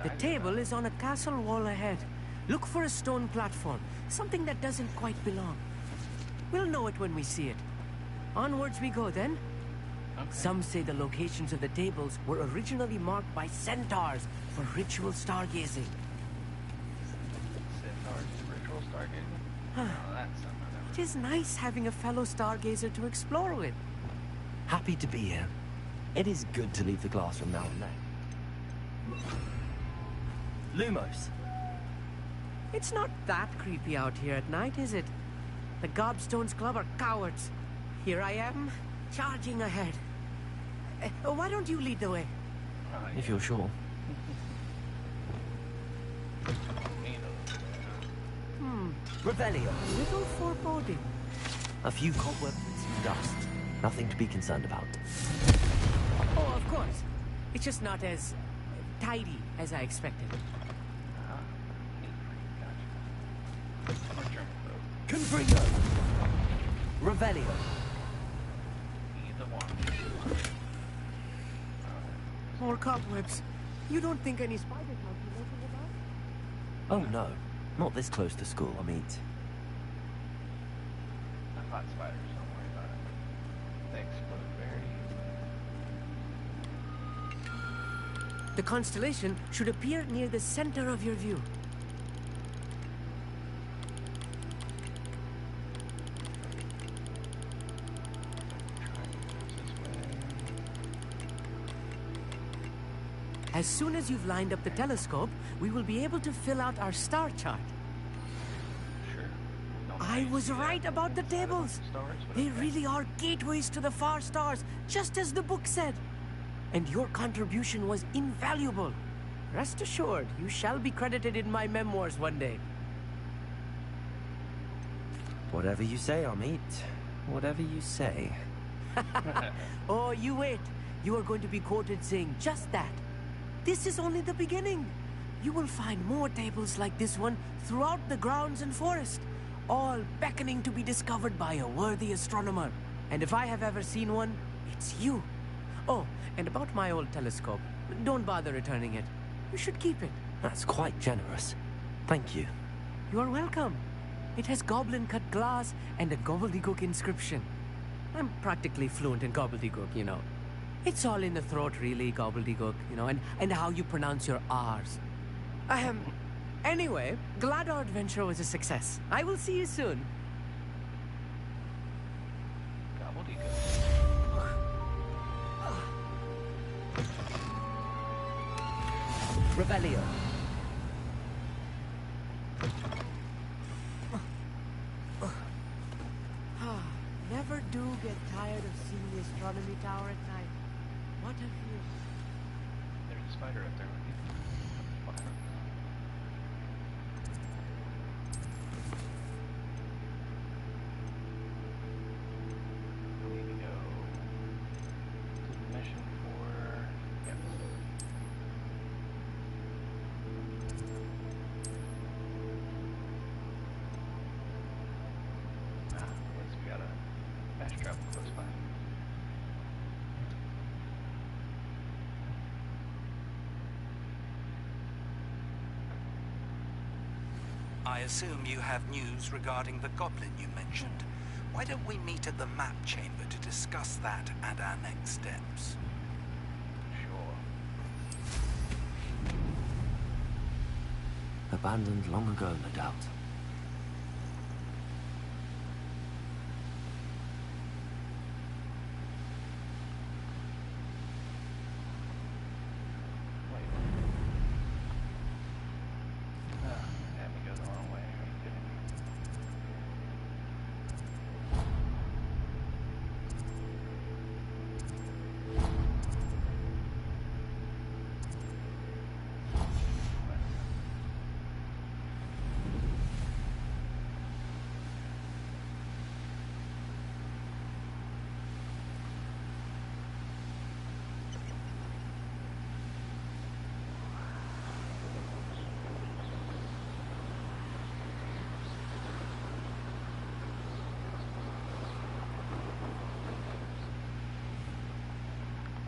The table is on a castle wall ahead. Look for a stone platform, something that doesn't quite belong. We'll know it when we see it. Onwards we go then. Okay. Some say the locations of the tables were originally marked by centaurs for ritual stargazing. Centaurs for ritual stargazing? Oh, that's something. It is nice having a fellow stargazer to explore with. Happy to be here. It is good to leave the classroom now and then. Lumos. It's not that creepy out here at night, is it? The Gobstones Club are cowards. Here I am, charging ahead. Why don't you lead the way? If you're sure. Revelio. A little foreboding. A few cobwebs and some dust. Nothing to be concerned about. Oh, of course. It's just not as tidy as I expected. Confringo! Revelio! Either one. More cobwebs. You don't think any spiders might be lurking about? Oh no, not this close to school, I mean. I fought spiders, don't worry about it. They explode very... The constellation should appear near the center of your view. As soon as you've lined up the telescope, we will be able to fill out our star chart. Sure. I was right about the tables. They really are gateways to the far stars, just as the book said. And your contribution was invaluable. Rest assured, you shall be credited in my memoirs one day. Whatever you say, Amit. Whatever you say. Oh, you wait. You are going to be quoted saying just that. This is only the beginning. You will find more tables like this one throughout the grounds and forest, all beckoning to be discovered by a worthy astronomer. And if I have ever seen one, it's you. Oh, and about my old telescope, don't bother returning it. You should keep it. That's quite generous. Thank you. You are welcome. It has goblin-cut glass and a gobbledygook inscription. I'm practically fluent in gobbledygook, you know. It's all in the throat, really, gobbledygook, you know, and how you pronounce your R's. Anyway, glad our adventure was a success. I will see you soon. Revelio. Never do get tired of seeing the astronomy tower at night. What a view. There's a spider up there with you. We need to go to the mission for... Yep. Let's we got a fast travel close by. I assume you have news regarding the goblin you mentioned. Why don't we meet at the map chamber to discuss that and our next steps? Sure. Abandoned long ago, no doubt.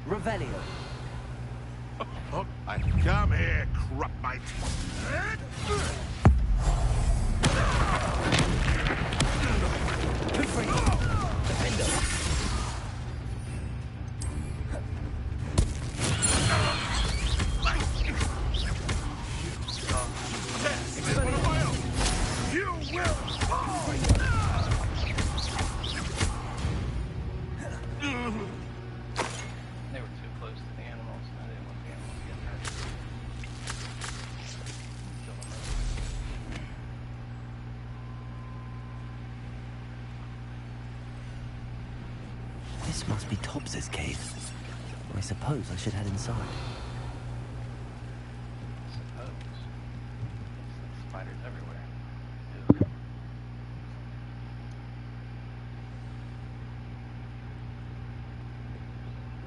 Revelio. Oh, I come here, crop my They were too close to the animals, and I didn't want the animals to get hurt. Kill them. This must be Tobbs's cave. I suppose I should head inside. Suppose. Spiders everywhere.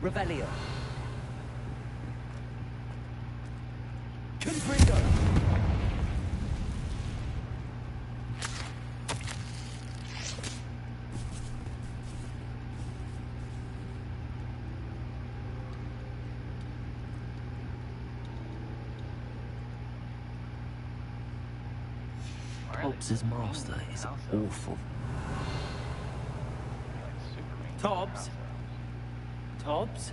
Revelio. Confringo. Hobbs's master is awful. Tobbs? Tobbs?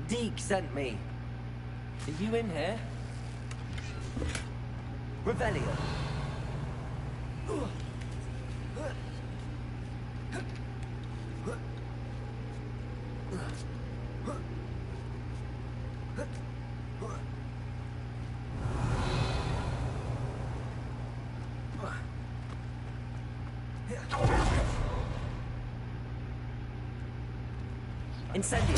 Deke sent me. Are you in here? Revelio. Incendio.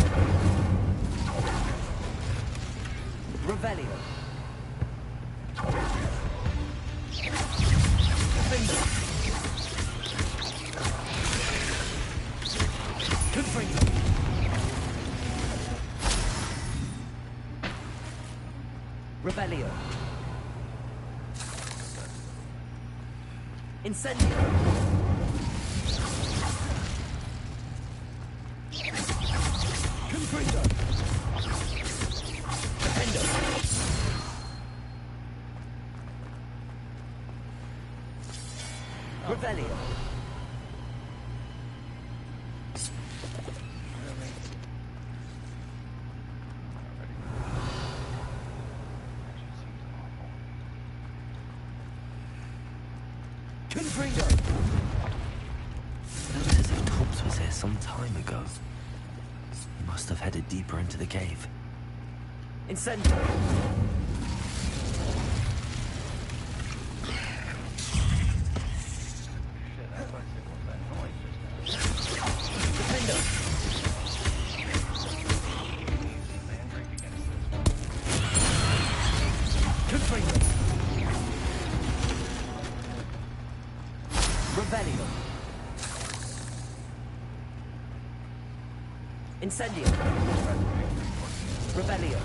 Revelio. Defender. Confringo. Revelio. Incendio. Confringo. Defender. Revelio. Confringo. Looked as if Tobbs was here some time ago. He must have headed deeper into the cave. Incendio. Defender. Confringo. Revelio. Incendio. Revelio.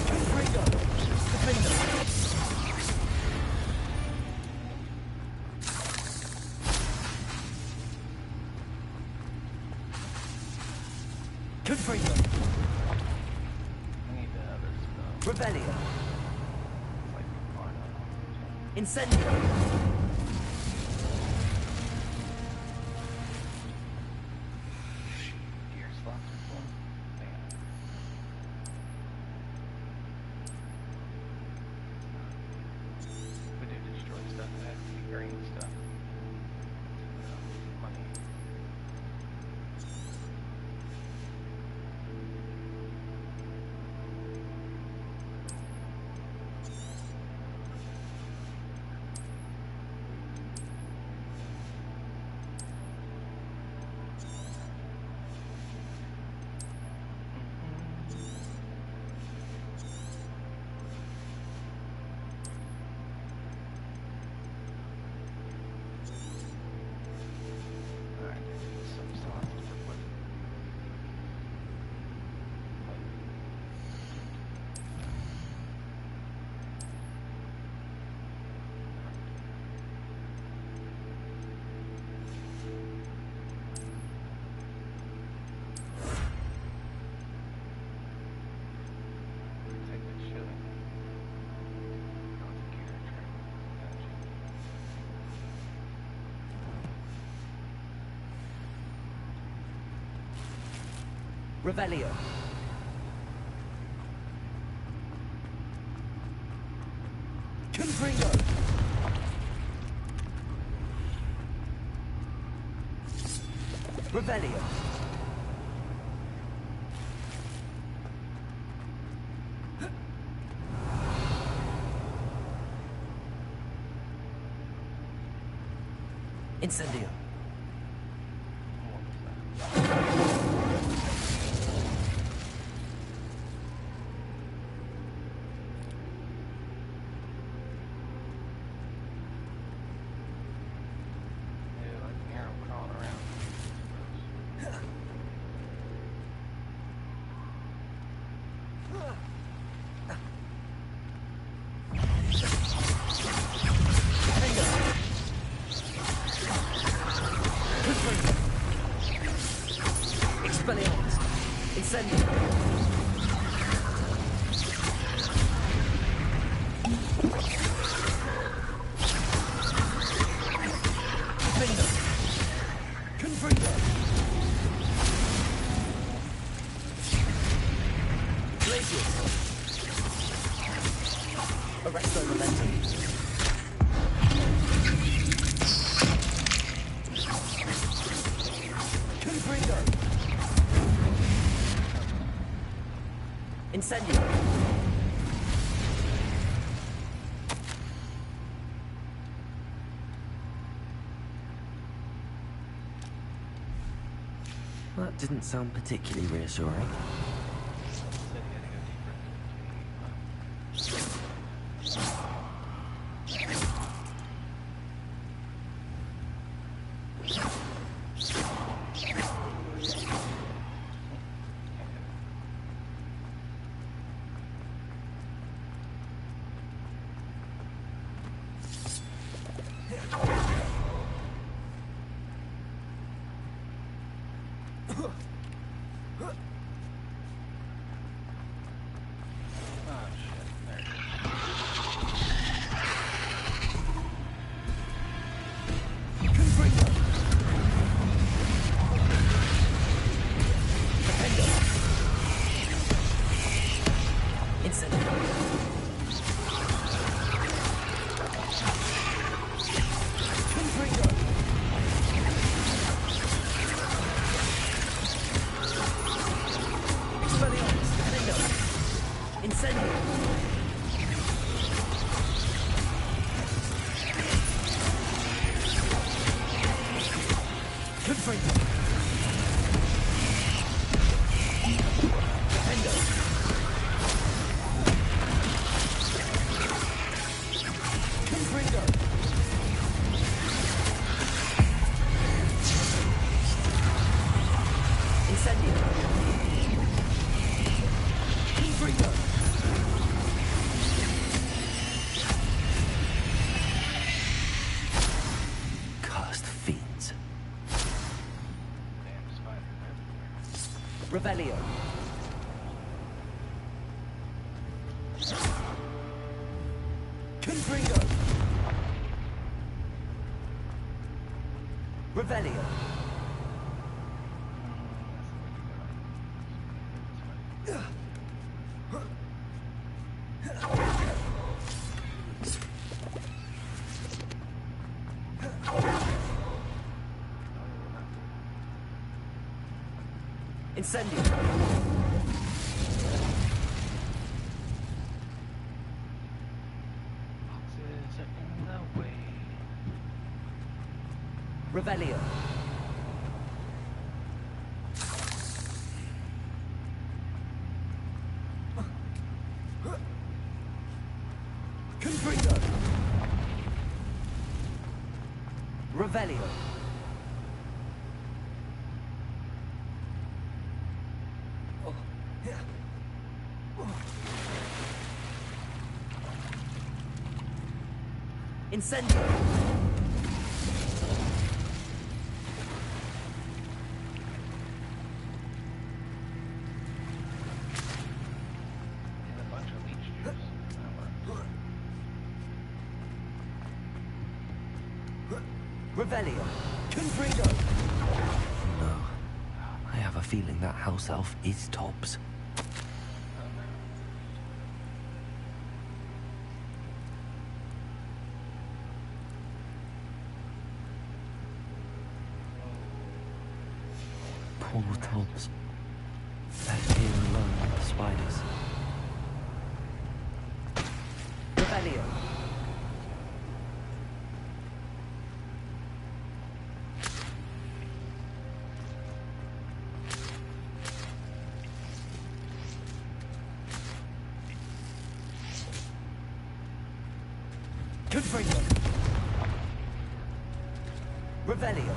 Confringo. Defender. Confringo. Revelio. Incendio. We do destroy stuff that has to be green stuff. Money. Revelio. Confringo. Revelio. Incendio. Arresto momentum. Confringo. Incendio. That didn't sound particularly reassuring. Revelio. Confringo. Revelio. Incendio. Boxes are in the way. Revelio. Confringo. Revelio. Incendio. Revelio. Confringo. No. I have a feeling that house elf is Tobbs. Poor Tobbs. Left here alone with the spiders. Revelio. Confringo. Revelio.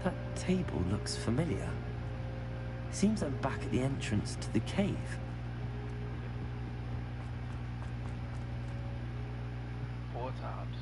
That table looks familiar. Seems I'm back at the entrance to the cave. Four tops.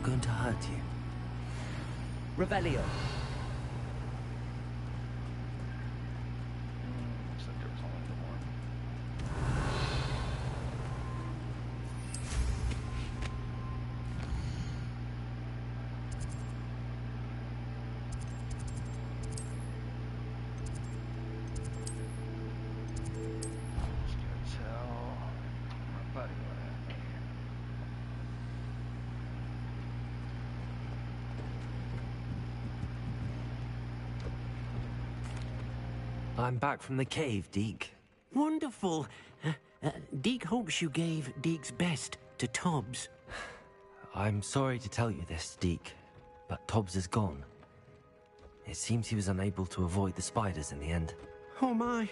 Going to hurt you. Revelio. I'm back from the cave, Deke. Wonderful. Deke hopes you gave Deke's best to Tobbs. I'm sorry to tell you this, Deke, but Tobbs is gone. It seems he was unable to avoid the spiders in the end. Oh my.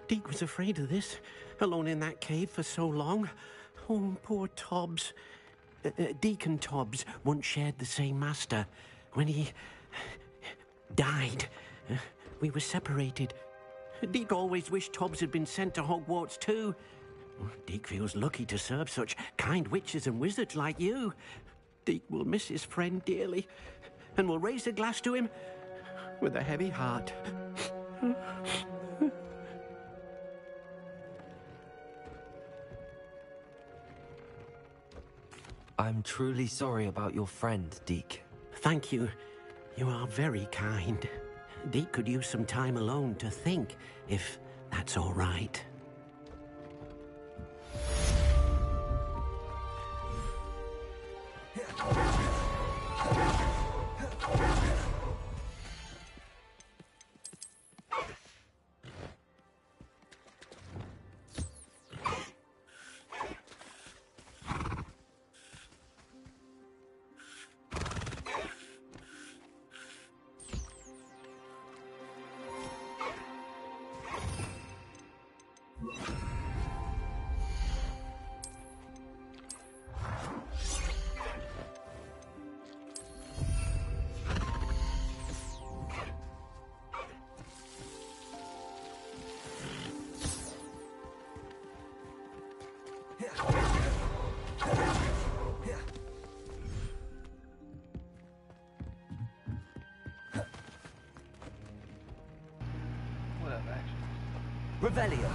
Deke was afraid of this, alone in that cave for so long. Oh, poor Tobbs. Deke and Tobbs once shared the same master. When he died, we were separated. Deke always wished Tobbs had been sent to Hogwarts too. Deke feels lucky to serve such kind witches and wizards like you. Deke will miss his friend dearly, and will raise a glass to him with a heavy heart. I'm truly sorry about your friend, Deke. Thank you. You are very kind. Deke could use some time alone to think, if that's all right. Revelio.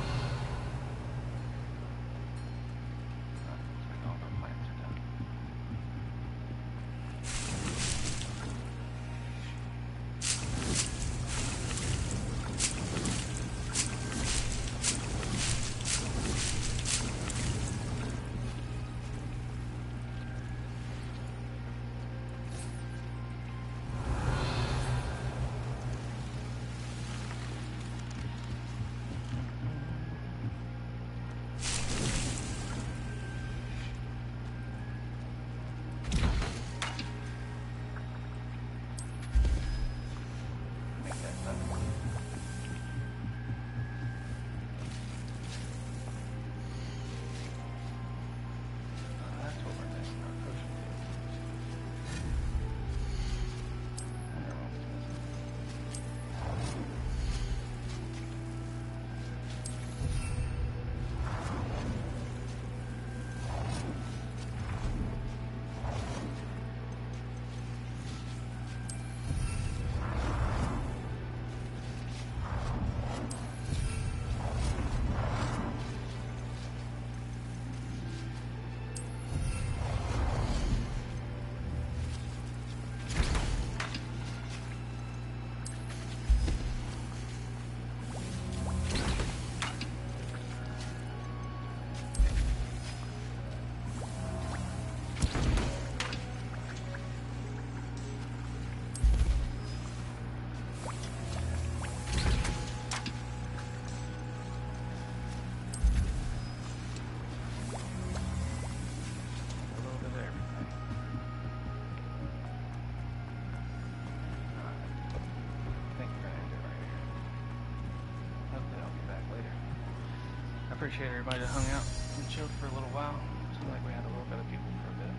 appreciate everybody that hung out and chilled for a little while. Seemed like we had a little bit of people for a bit.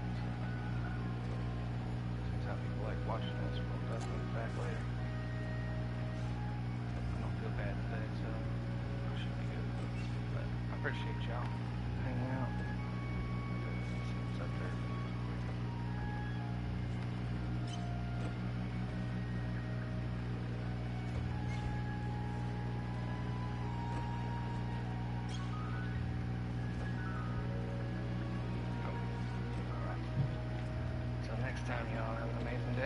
Seems how people like watching us. We'll definitely be back later. I don't feel bad today, so it should be good. But I appreciate y'all hanging out. What's up there? Next time, y'all have an amazing day.